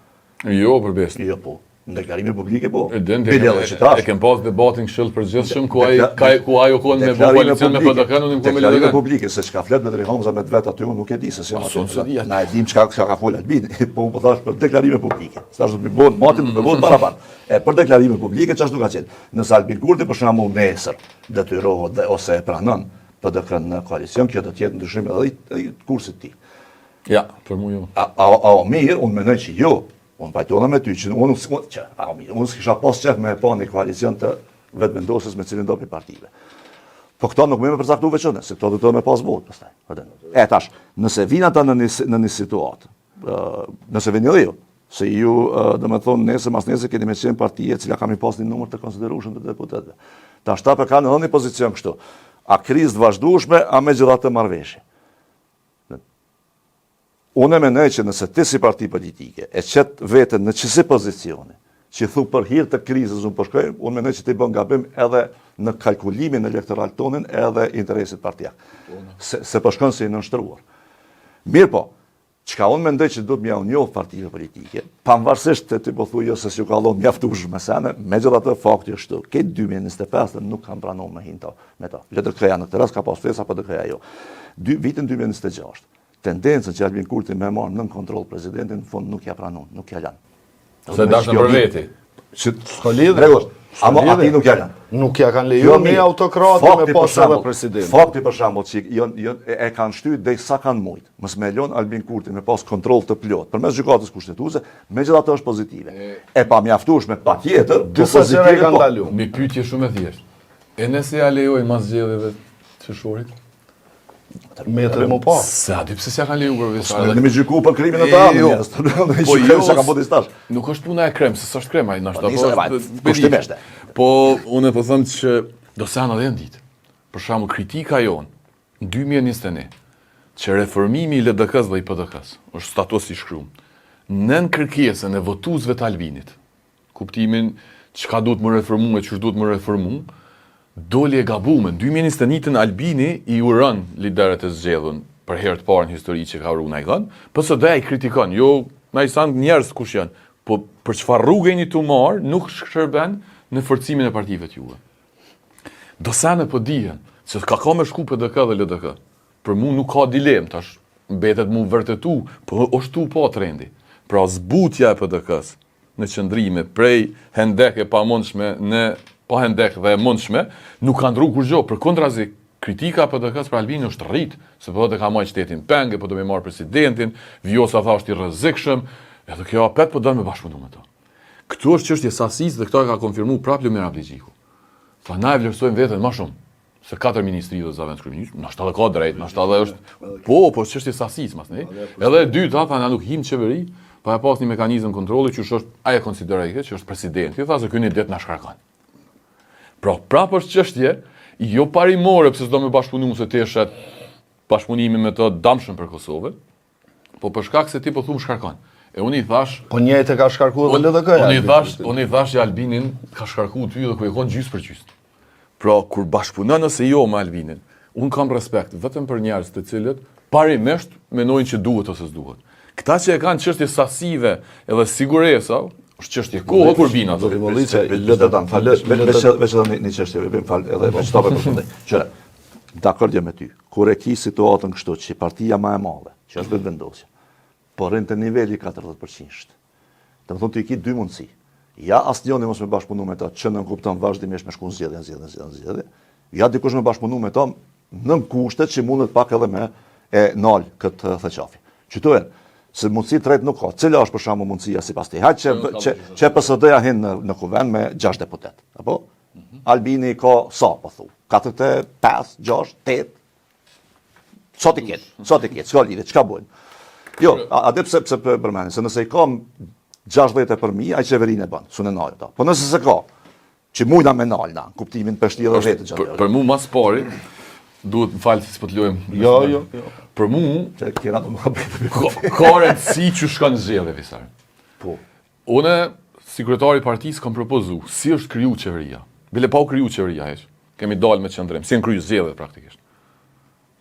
Jo, për bes. Jo po. Në deklarime publike po. E kem pas debatin këshill përgjithshëm ku ai u kon me koalicion me PDK-n, unë me deklarime publike se çka flet me Bedri Hamza me vet aty unë nuk e di se si na e dim çka ka fol Albin, po po thash për deklarime publike. Tash do të bëhet matin me vot barabartë. Për deklarime publike çfarë do ka qenë? Nëse Albin Kurti për shembull nesër detyrohet ose e pranon PDK-n në koalicion, kjo do të jetë ndryshim edhe i kursit të tij. Ja, për mua jo. A mirë, unë mendoj që jo. Unë pajtona me ty që unë s'kisha pas qef me e pa një koalicion të vetëvendosës me cilin do për partive. Po këta nuk me përcaktu veçëne, se këta do të me pas votë pastaj. E tash, nëse vinë ata në një situatë, nëse vini dhe ju, se ju, dhe me thonë, nesër mas nesër keni me qenë partije cila kam i pas një numër të konsiderueshëm të deputetëve. Tash ta për kanë edhe një pozicion kështu. A krizë të vazhdueshme, a me gjitha të marrveshje. Unë e mendoj që nëse ti si parti politike e qet veten në çësi pozicioni, që thu për hir të krizës unë po shkoj, unë mendoj që ti bën gabim edhe në kalkulimin elektoral tonin edhe interesit partijak. Se po shkon si i nënshtruar. Mirë po, çka unë mendoj që duhet m'ia njoh partive politike, pavarësisht se ti po thuaj jo se s'ju ka dhënë mjaftueshme sene, megjithatë fakti është këto 2025 nuk kanë pranuar me hinta me ta. LDK-ja në këtë rast ka pas fesa PDK-ja jo. Vitin 2026 tendencën që Albin Kurti me marrë nën kontroll presidentin, në fund nuk ja pranon, nuk ja lan. Se dashnë për veti. S'ka lidhje. Ama ati nuk ja lan. Nuk ja kanë lejuar me autokrati me pas edhe president. Fakti për shembull që e kanë shtyr deri sa kanë mujt. Mos me lën Albin Kurti me pas kontroll të plot përmes gjykatës kushtetuese, megjithatë është pozitive. E pa mjaftueshme patjetër, disa gjëra kanë ndaluar. Mi pyetje shumë e thjeshtë. E nëse ja lejojnë mas zgjedhjeve Të shorit. Metër më pa. Sa di pse s'ja kanë leju kërvisar. Ne më gjyku për krimin e të anë, njerëz. Po jo, sa ka bodi stash. nuk është puna e krem, se s'është krem ai nashta, kushtimisht. Po unë po them që do sa në dhënë ditë. Për shembull kritika jon në 2021 që reformimi i LDK-s dhe i PDK-s është status i shkruar. Nën kërkesën e votuesve të Albinit, kuptimin çka duhet më reformu e ç'është duhet më reformu, doli e gabuar. Në 2021 Albini i uron liderët e zgjedhur për herë të parë në histori që ka urrë ai kanë, PSD ai kritikon, jo na i san njerëz kush janë, po për çfarë rrugë jeni tu marr nuk shkërben në forcimin e partive të juve. Do sa në po dihen se ka me shku PDK dhe LDK. Për mu nuk ka dilem tash, mbetet mu vërtetu, po është tu po trendi. Pra zbutja e PDK-s në qëndrime prej hendek e pamundshme në pa hendek dhe e mundshme, nuk ka ndru kur gjo. Për kontrazi, kritika PDK-s për Albini është rrit, se po dhe ka marrë qytetin penge, po do me marrë presidentin, Vjosa tha është i rrezikshëm, edhe kjo apet po do me bashkëpunu me to. Këtu është çështje sasisë dhe këto e ka konfirmu prapë Lumira Abligjiku. Tha na e vlerësojmë veten më shumë se 4 ministri dhe zavend kryeministri, na shta dhe ka drejt, na shta dhe është po çështje sasisë mas ne. Edhe e dyta tha na nuk him qeveri, pa e pas një mekanizëm kontrolli që është ai e konsideroi që është presidenti, tha se ky një det na shkarkon. Pra prapë është çështje jo parimore pse s'do me bashkëpunu se ti është bashkëpunimi me të damshëm për Kosovën, po për shkak se ti po thum shkarkon. E unë i thash, Po njëjtë ka shkarkuar dhe LDK-ja. unë i thash që Albinin ka shkarkuar ty dhe ku e kon gjys për gjys. Pra kur bashkëpunon nëse jo me Albinin, unë kam respekt vetëm për njerëz të cilët parimisht mendojnë që duhet ose s'duhet. Këta që e kanë çështje sasive edhe siguresa, është çështje kohë kur bin ato. Veç një çështje, bëjmë fal edhe veç ta përfundoj. Që dakord jam me ty. Kur e ki situatën kështu që partia më e madhe, që është vendosja, po rrin te niveli 40%. Domethënë ti ke dy mundësi. Ja asnjëri mos me bashkëpunu me ta, që nën kupton vazhdimisht me shkon zgjedhje. Ja dikush me bashkëpunu me ta nën kushtet që mundet pak edhe me e nal këtë thëqafi. Qytohen, se mundësi tret nuk ka. Cila është për shembull mundësia sipas tij? Që PSD-ja hin në kuvend me 6 deputet, apo? Albini ka sa po thu? 45, 6, 8. Sa të ketë, s'ka lidhje, çka bojnë? Jo, a dhe pse përmendin, se nëse i kam 60 për mi, ai qeverinë e bën, sunë nalë ta. Po nëse se ka, që mujna me nalë na, kuptimin për shtjellë vetë gjatë. Për mua mas pari, duhet më falë se s'po të lojmë. Jo. Për mua Që kira do më ka rëndësi që shkon zgjedhje Visar. Po. Unë si kryetari i partisë kam propozu si është kriju qeveria. Bile pa u kriju qeveria heq. Kemi dalë me qëndrim, si në kryu zgjedhje praktikisht.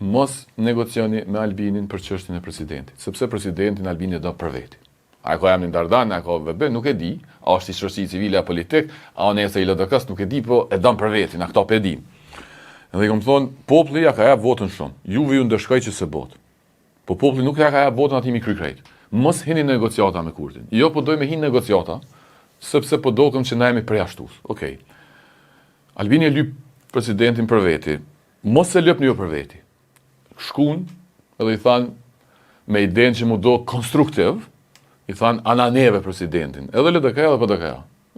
Mos negocioni me Albinin për çështjen e presidentit, sepse presidentin Albini do për veti. A ka emrin Dardan, a ka VB, nuk e di, a është i shoqëri civile apo politik, a nëse i LDK-s nuk e di, po e don për veti, na këto pe di. Dhe i kam thonë, populli ja ka jap votën shumë. Juve ju ndeshkoj që se bot. Po populli nuk ja ka jap votën atij mi kry krejt. Mos hini negociata me Kurtin. Jo po dojmë hin negociata, sepse po dokëm që na jemi përjashtues. Okej. Albini e lyp presidentin për veti. Mos e lëpni jo për veti. Shkun edhe i than me idenë që mu do konstruktiv, i than ananeve presidentin. Edhe LDK edhe PDK.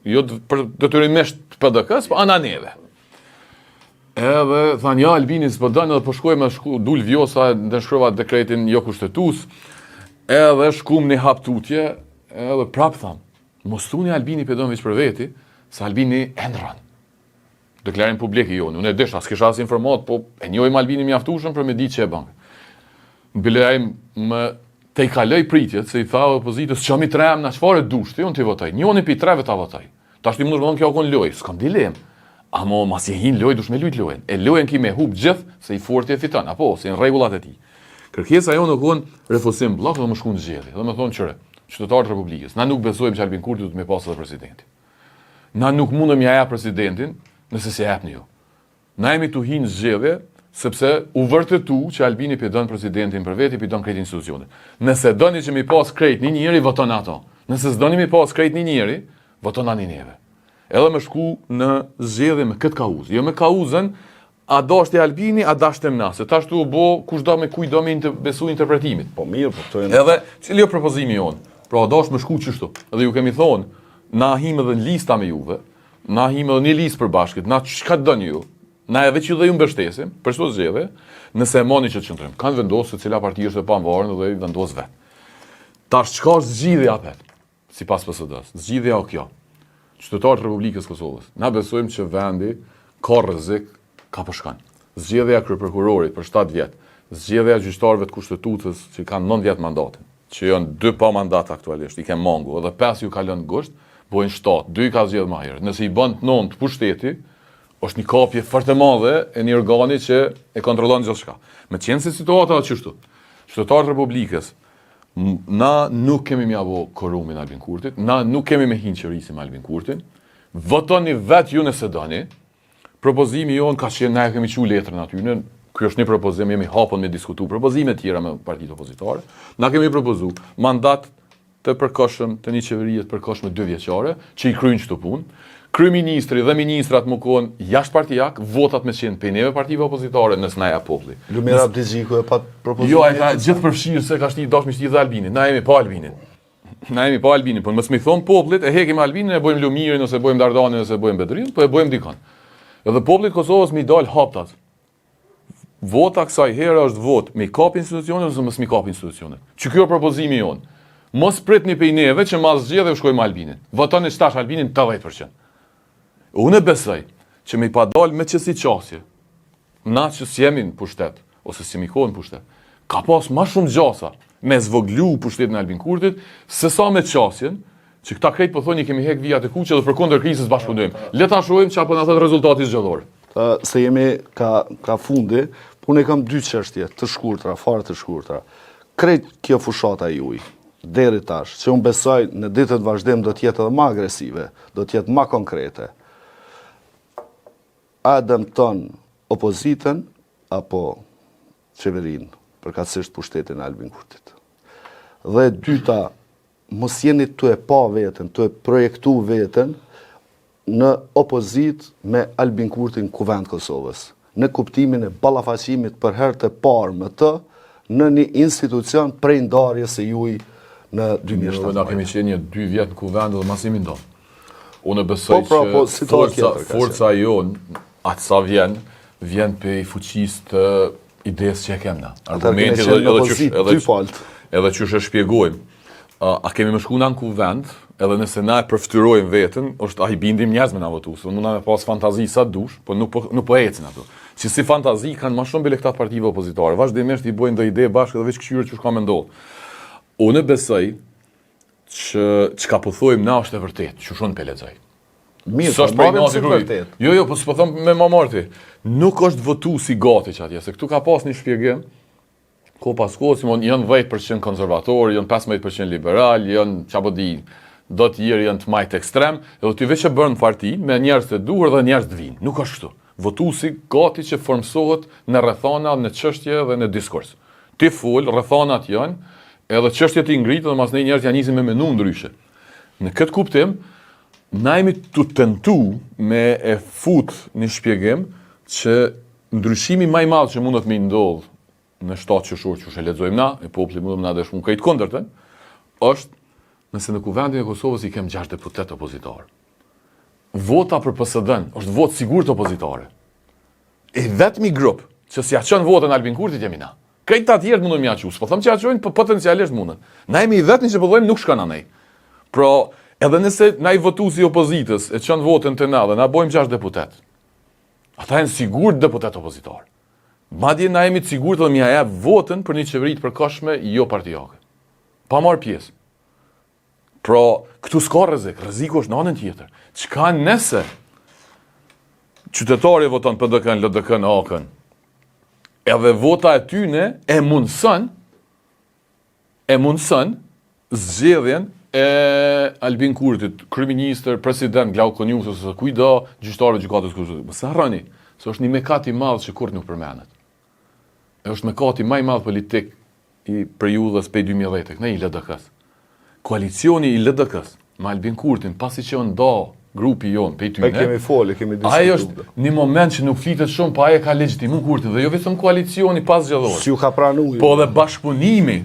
Jo për detyrimisht PDK-s, po ananeve. Edhe than ja Albini s'po don edhe po shkojmë dul Vjosa ndeshkrova dekretin jo kushtetues. Edhe shkum në hap tutje, edhe prap tham. Mos thuni Albini pedon veç për veti, se Albini e ndron. Deklarim publik i jonë. Unë e desha, s'kisha as informat, po e njojmë Albini mjaftueshëm për me ditë që e bën. Mbile më te i kaloj pritjet, se i tha opozitës, që mi trem na çfarë dushti, unë t'i votoj. Njoni pi 3 ta votoj. Tash ti mundesh më thonë kjo kon lojë, s'kam dilem. Amo mas i hin lojë dush me lut lojën. E lojën ki me hub gjithë se i forti e fiton, apo se në rregullat e tij. Kërkesa jonë kon refuzim bllok dhe më shkon zgjedhje. Do të thonë çore, qytetarët e Republikës, na nuk besojmë që Albin Kurti do të më pasë edhe presidenti. Na nuk mundem ja jap presidentin nëse se japni ju. Na jemi tu hinë zgjedhje, sepse u vërtetu që Albini pi don presidentin për veti, pi don krejt institucionet. Nëse doni që mi pas krejt një njeri, voton ato. Nëse s'doni mi pas krejt një njeri, voton ani neve. Edhe me shku në zgjedhje me këtë kauzë. Jo me kauzën, a dashti Albini, a dashtem na. Se tash tu u bo, kush do me kuj do me besu interpretimit. Po mirë, po këto janë. Edhe, cili jo propozimi jonë? Pra, dash me shku qështu. Edhe ju kemi thonë, na him edhe në lista me juve, na him edhe një listë për bashkët, na çka dëni ju, Na edhe që dhe ju mbështesim për çdo zgjedhje, nëse e moni që të qëndrojmë. Kanë vendosur se cila parti është e pavarur dhe i vendos vetë. Tash çka është zgjidhja atë? Sipas PSD-s. Zgjidhja o kjo. Qytetarët e Republikës Kosovës. Na besojmë që vendi ka rrezik, ka përshkan. Zgjedhja e kryeprokurorit për 7 vjet. Zgjedhja e gjyqtarëve të kushtetues që kanë 9 vjet mandatin, që janë 2 pa mandat aktualisht, i kanë mangu, edhe 5 ju ka lënë gusht, bojnë 7, 2 ka zgjedhë më herët. Nëse i bën 9 pushteti, është një kapje fort e madhe e një organi që e kontrollon gjithçka. Me qenë se situata është kështu. Qytetarët e Republikës, na nuk kemi mjavo korumin Albin Kurtit, na nuk kemi me hinë qërisim Albin Kurtin, votoni vetë ju nëse doni, propozimi jonë ka qenë, na e kemi qu letrën atyne, kjo është një propozim, jemi hapën me diskutu propozime tjera me partitë opozitare, na kemi propozu mandat të përkohshëm të një qeverie të përkohshme 2 vjeçare, që i kryjnë çdo punë. Kryeministri dhe ministrat më konë jashtë partijak, votat me qenë pejneve partive opozitare nësë na ja populli. Lumira Abdizhiku e pa propozimin. Jo, e ka gjithë përfshirë se ka shti dashmishti dhe Albinin. Na jemi pa Albinin. Po mësë mi thonë popullit, e hekim Albinin, e bojmë Lumirin, ose bojmë Dardanin, ose bojmë Bedrin, po e bojmë dikon. Edhe popullit Kosovës mi dal haptat. Vota kësaj herë është vot me kap institucionet ose mos mi kap institucionet. Që kjo propozimi jonë. Mos pritni pejneve që mas zgjedhje u shkojmë Albinin. Votoni shtash Albinin 80%. Unë e besoj që me i padal me qësi qasje, na që s'jemi në pushtet, ose si mi kohë në pushtet, ka pas ma shumë gjasa me zvoglu pushtetin e Albin Kurtit, se sa me qasjen, që këta krejt po thoni kemi hek vijat e kuqe dhe për kundër krizës bashkëpunojmë. Leta shohim që apo në thëtë rezultati zgjedhor. Se jemi ka fundi, unë e kam 2 çështje të shkurtra, fare të shkurtra. Krejt kjo fushata juj, deri tash, që unë besoj në ditët vazhdim do t'jetë edhe ma agresive, do t'jetë ma konkrete. A dëmton opozitën apo qeverin, përkatësisht pushtetin e Albin Kurtit. Dhe dyta, mos jeni të e pa veten, të e projektu veten në opozit me Albin Kurtin Kuvend Kosovës, në kuptimin e ballafaqimit për herë të parë me të në një institucion prej ndarjes së juaj në 2017. Na kemi qenë 2 vjet në Kuvend dhe masimi ndonë. Unë besoj që forca jonë atë sa vjen për i fuqis të ides që e kemna. Argumentit edhe që shë shpjegojmë. A kemi më shkuna në Kuvend, edhe nëse na e përftyrojmë vetën, është a i bindim njerëz me na votu, se mund na me pas fantazi sa dush, po nuk po ecin ato. Që si fantazi kanë ma shumë bile këta partive opozitare, vazhdimisht i bojnë dhe ide bashkë dhe veç këshyre që shka me ndodhë. Unë besoj që ka po thojmë na është e vërtet, që shumë pe lexoj. Mirë, po marrim si vërtet. Jo, po s'po them me mamarti. Nuk është votu si gati që atje, se këtu ka pas një shpjegim, ko pas kohë, si janë 10% konservator, janë 15% liberal, janë çapo di, do të tjerë janë të majt ekstrem, edhe ty veç e bën parti me njerëz të duhur dhe njerëz të vinë. Nuk është kështu. Votu si gati që formsohet në rrethana, në çështje dhe në diskurs. Ti fol, rrethanat janë, edhe çështjet i ngritë dhe mas ne njerëz janë nisin me menu ndryshe. Në këtë kuptim, na jemi të tentu me e fut një shpjegim që ndryshimi më i madh që mundet me ndodh në shtatë qershor që e lexojmë na, e populli mund na dëshmon këtë kundërtën, është nëse në Kuvendin e Kosovës i kem 6 deputet opozitar. Vota për PSD-n është votë sigurt opozitare. E vetmi grup që s'ia çon votën Albin Kurtit jemi na. Këta të tjerë mundën mja qusë, po thëmë që aqojnë, po potencialisht mundën. Na jemi i vetëni që përdojmë nuk shkon anej. Pra, edhe nëse na i votu si opozitës, e qënë votën të na dhe na bojmë 6 deputet, ata janë sigurt deputet opozitar. Madje na jemi të sigurt dhe mja jep votën për një qeveri të përkohshme jo partijake. Pa marrë pjesë. Pra, këtu s'ka rrezik, rreziku është në anën tjetër. Çka nëse qytetari voton PDK-n, LDK-n, AK-n, edhe vota e tyne e mundësën zgjedhjen e Albin Kurtit, kryeministër, president, Glau Konjus, ose kujdo, gjyqtarë të gjykatës konstitucionale. Mos harroni, se është një mekat i madh që kurrë nuk përmendet. Është mekati më i madh politik i periudhës pej 2010, në i LDK-s. Koalicioni i LDK-s me Albin Kurtin, pasi që nda grupi jonë pej tyne. Kemi folë, kemi diskutuar. Ai është një moment që nuk flitet shumë, pa ai ka legjitimu Kurtin dhe jo vetëm koalicioni pas zgjedhor. Si u ka pranuar. Po dhe bashkëpunimi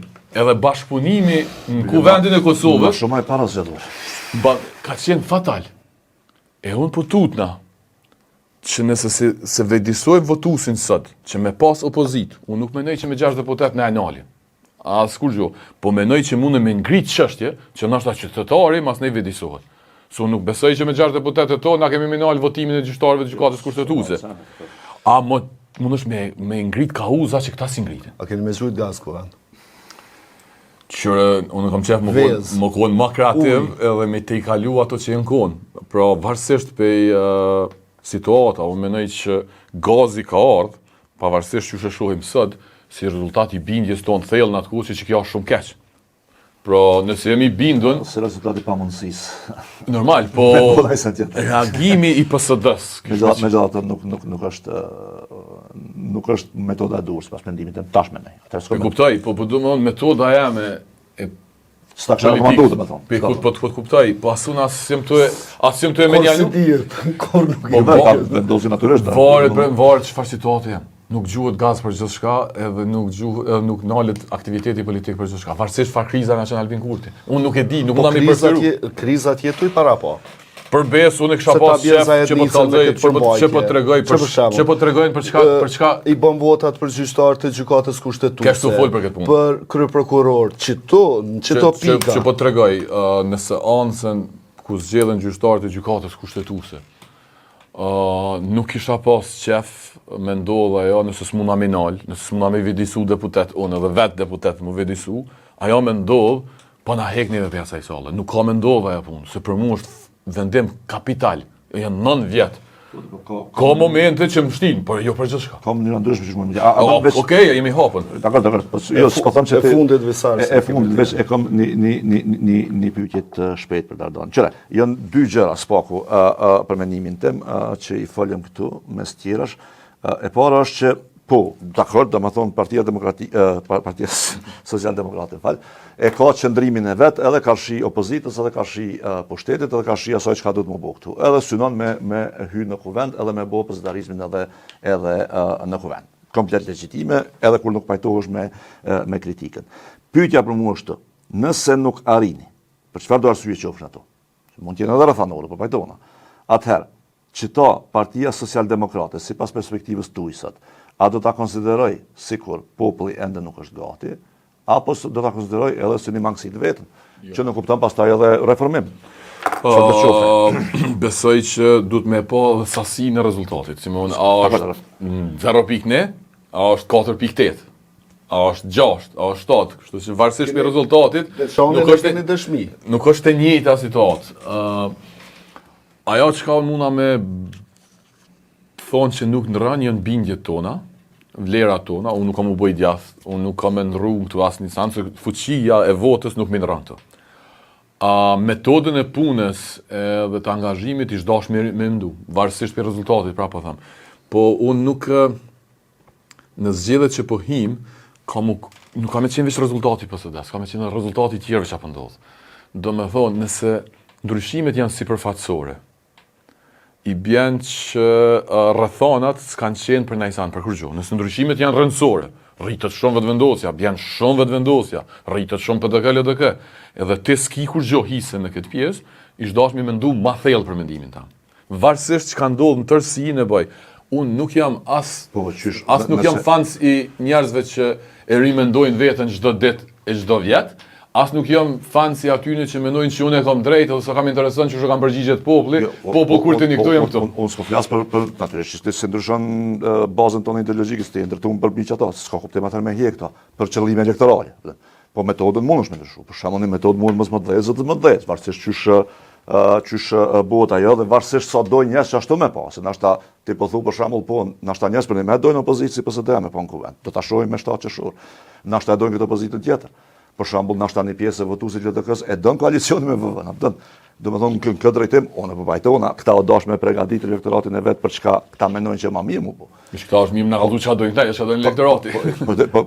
në Kuvendin e Kosovës. Më shumë e para zgjedhor. Ka qenë fatal. E unë po tutna që nëse se vëdisojmë votusin sot, që me pas opozit, unë nuk menoj që me 6 deputet në anali. Askur gjo, po menoj që mundë me ngrit çështje që nështë qytetari mas ne vëdisohet. So nuk besoj që me 6 deputetet to na kemi minal votimin e gjyqtarëve të gjykatës kushtetuese. A mund është me ngrit kauza që këta si ngritin. A keni me zhujt gaz kuvend? Qërë, unë kam qef më konë ma kreativ edhe me te i kalu ato që jenë konë. Pra, varsisht pej situata, unë menoj që gazi ka ardhë, pavarësisht që shohim sot, si rezultati bindjes tonë thellë në atë kohë që kjo është shumë keq. Pra, nëse jemi bindun... Si rezultati pa mundësisë. Normal, po reagimi i PSD-s. Megjithatë nuk është metoda e durës pas mendimit të tashme ne. E kuptoj, po do më metoda jame e s'ta kisha rekomanduar me thonë. Po të kuptoj, po asun asjem të e menjanu. Kur si dihet, kur nuk Po vendosi natyrisht. Varet çfarë situate jam. Nuk gjuhet gaz për çdo shka, edhe nuk nalet aktiviteti politik për çdo shka. Varësisht çfarë kriza na çon Albin Kurti. Unë nuk e di, nuk mund ta më përfiru. Krizat jetoj para po. Përbes, unë kisha pas shef që po kallzoj, që po tregoj për çka i bën votat për gjyqtar të gjykatës kushtetuese. Kështu fol për këtë punë. Për kryeprokuror, çto pika. Që po tregoj, nëse ansën ku zgjedhen gjyqtarët e gjykatës kushtetuese. Nuk kisha pas qef me ndodh ajo nëse s'muna me nal, nëse s'muna me vedisu deputet, unë edhe vetë deputet më vedisu, ajo me ndodh, po na hekni edhe për asaj sale. Nuk ka me ndodh ajo punë, se për mu është vendim kapital, janë 9 vjetë. Ka momente që më shtin, por jo për gjithçka. Ka mënyra ndryshme që mund. Okej, jemi hapën. Dakor, jo s'po them që e fundit visar. E fundit veç e kam një pyetje të shpejtë për Dardan. Qëra, janë 2 gjëra spaku për mendimin tim që i folëm këtu mes tjerash. E para është që po, dakor, domethënë Partia Socialdemokrate, e ka qëndrimin e vet, edhe karshi opozitës, edhe karshi pushtetit, edhe karshi asaj çka duhet më bëu këtu. Edhe synon me hyrë në kuvend, edhe me bëu opozitarizmin edhe në kuvend. Komplet legjitime, edhe kur nuk pajtohesh me kritikën. Pyetja për mua është, nëse nuk arrini, për çfarë do arsye qofshin ato? Mund të jenë edhe rrethanore, po pajtona. Atëherë, që ta Partia Socialdemokrate, sipas perspektivës tuaj sot, a do ta konsideroj sikur populli ende nuk është gati, apo do ta konsideroj edhe si një mangësi të vetëm, që nuk kupton pastaj edhe reformim. Besoj që duhet me pa sasinë e rezultatit. Simon, a është 0.1, a është 4.8, a është 6, a është 7, kështu që varësisht me rezultatit, nuk është e njëjta situatë. Ajo çka munda me thonë që nuk ndërran janë bindjet tona, vlerat tona, unë nuk kam u bëj djathtë, unë nuk kam ndrru këtu asnjë sens, se fuqia e votës nuk më ndërran të. Metodën e punës dhe të angazhimit ish dash me ndu, varësisht për rezultatit, pra po them. Po unë nuk në zgjedhjet që po him, nuk kam qenë veç rezultati PSD-s, kam qenë rezultati tjerë që apo ndodh. Do me thonë, nëse ndryshimet janë sipërfaqësore, i bjen që rrethonat s'kanë qenë për najsan, për kërgjo. Nëse ndryshimet janë rëndësore, rritet shumë vetëvendosja, bjen shumë vetëvendosja, rritet shumë PDK, LDK, edhe ti s'ki kërgjo hise në këtë pjesë, ish dashmi me ndu ma thellë për mendimin tanë. Varësisht që ka ndodhë në tërësinë e bëj, unë nuk jam nuk jam fans i njerëzve që e rimendojnë vetën çdo ditë e çdo vjet, as nuk jam fans i atyre që mendojnë që unë e kam drejtë ose kam intereson që kam përgjigjet populli, kurti këtu jam këtu. Unë s'po flas për natyrisht se ndryshon bazën tonë ideologjike, se ndërtuam për miq ato, s'ka kuptim atë me hje këto, për qëllime elektorale. Po metodën mundesh me ndryshu. Për shembull, metodë mund mos më dhëz, varësisht qysh bëhet ajo dhe varësisht sa dojnë njerëz që ashtu me pa, se nashta ti po thu për shembull po, nashta njerëz për ne dojnë opozitë si PSD me pa në kuvend. Do ta shohim me 7 qershor. Nashta dojnë këtë opozitën tjetër. Për shembull, nashta një pjesë e votuesit të LDK-s e don koalicionin me VV-n. Domethënë këtë drejtim unë po vajtona, këta o dash me përgatitur elektoratin e vet për çka këta mendojnë që më mirë mu po. Këta është mirë na kallu çka dojnë këta, çka dojnë elektorati.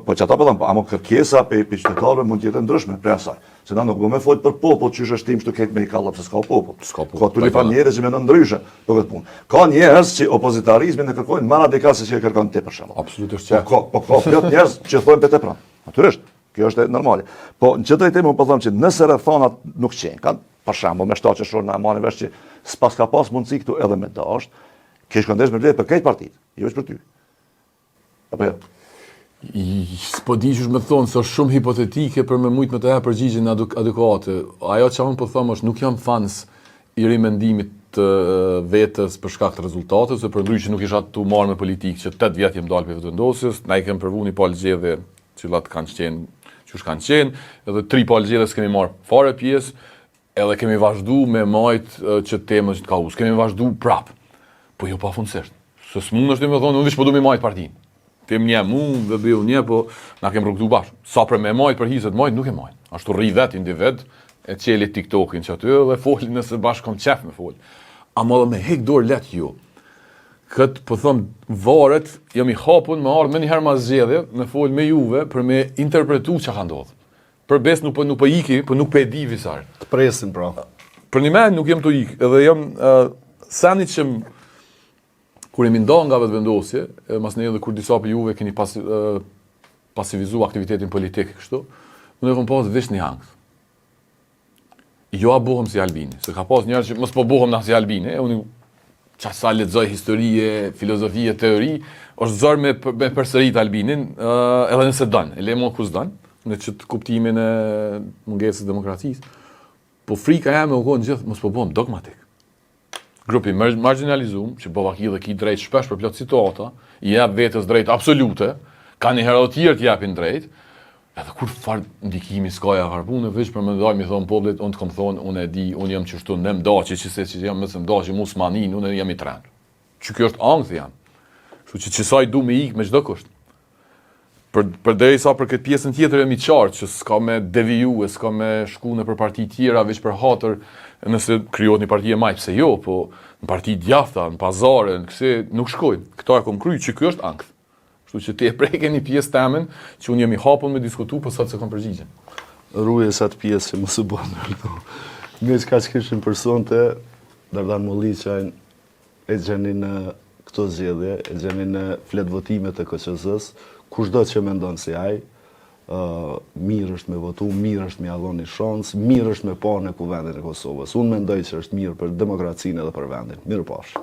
Po çata po them, ama kërkesa pe qytetarëve mund të jetë ndryshme prej asaj. Se na nuk do më fol për popull, çysh është tim këtu këtë me i kallap se s'ka popull. Ka tulipa njerëz që mendon ndryshe për këtë punë. Ka njerëz që opozitarizmin e kërkojnë më radikal se që e kërkon ti për shembull. Absolutisht. Po ka plot njerëz që thonë për tepër. Natyrisht, kjo është normale. Po në çdo drejtim po them që nëse rrethonat nuk qenë, kanë për shembull me 7 qershor na marrin vesh që s'pas ka pas mundësi këtu edhe me dasht, Ke shkëndesh me vlerë për këtë partitë, jo vetëm për ty. Apo jo? S'po di që me thonë, se është shumë hipotetike për me mujtë me të e përgjigjen adekuate. Ajo që unë po thëmë është nuk jam fans i rimendimit të vetës për shkak të rezultatës, se për ndryshe nuk isha të marrë me politikë që 8 vjetë jem dalë për vetëvendosjes, na i kem përvu një palë zgjedhje cilat kanë qenë, qysh kanë qenë, edhe 3 palë zgjedhjes kemi marrë fare pjesë, edhe kemi vazhdu me majtë që temës që të ka usë, kemi vazhdu prapë, po jo pa fundësisht. Se s'mund është të me thonë, unë vish po du me majtë partinë. Tem një mu, dhe bëju një, po na kem rrugtu bashkë. Sa për me majtë, për hiset majtë, nuk e majtë. Ashtu rri vetë individ, e qeli TikTokin që aty, dhe folin nëse bashkë kom qef me folin. Ama dhe me hek dorë letë ju. Këtë, po thëmë, varet, jam i hapun me ardhë me njëherë ma zgjedhje, me folin me juve, për me interpretu që ka ndodhë. Për bes nuk po iki, për nuk po e di visar. Të presin, pra. Për një men nuk jem të iki, edhe jam senit që kur jemi nda nga vetëvendosje, mas ne edhe kur disa për juve keni pasivizu aktivitetin politik kështu, unë e kom pas vesh një hangës. Jo a bohëm si Albini, se ka pas njerë që mos po bohëm na si Albini, unë qa sa lexoj historie, filozofie, teori, është zërë me përsërit Albinin, edhe nëse dënë, e le mua kus dënë, në qëtë kuptimin e mungesës demokracisë, po frika jam e u konë gjithë, mos po bohëm dogmatik. Grupi marginalizum, që bova ki dhe ki drejt shpesh për plot situata, i jep vetës drejt absolute, ka një herë të tjerë t'jepin drejt, edhe kur farë ndikimi s'kaja harpune, veç për më ndaj mi thonë poblit, unë të kom thonë, unë e di, unë jam qështu në mdaqi, që se që jam mësë mdaqi, mu s'manin, unë jam i trenë. Që kjo është angth jam. Që qësaj du me ikë me çdo kusht. Për derisa për këtë pjesën tjetër e mi qartë, që s'ka me deviju, s'ka me shku në për parti tjera, veç për hatër, nëse kryot një parti e maj, pse jo, po në parti djafta, në pazare, në këse, nuk shkojnë. Këta e kom kry, që kjo është angth. Kështu që ti e preke një pjesë temen, që unë jemi hapun me diskutu, po sa të se kom përgjigjen. Ruje sa të pjesë që më së bënë. Nga që ka që këshin personte, Dardan Molliqajn e gjeni në këto zgjedhje, e gjeni në fletë votimet e KQZ-s, kushdo që me ndonë si aj, mirë është me votu, mirë është me adhon një shansë, mirë është me pa në kuvendin e Kosovës. Unë mendoj që është mirë për demokracinë edhe për vendin. Mirë pash.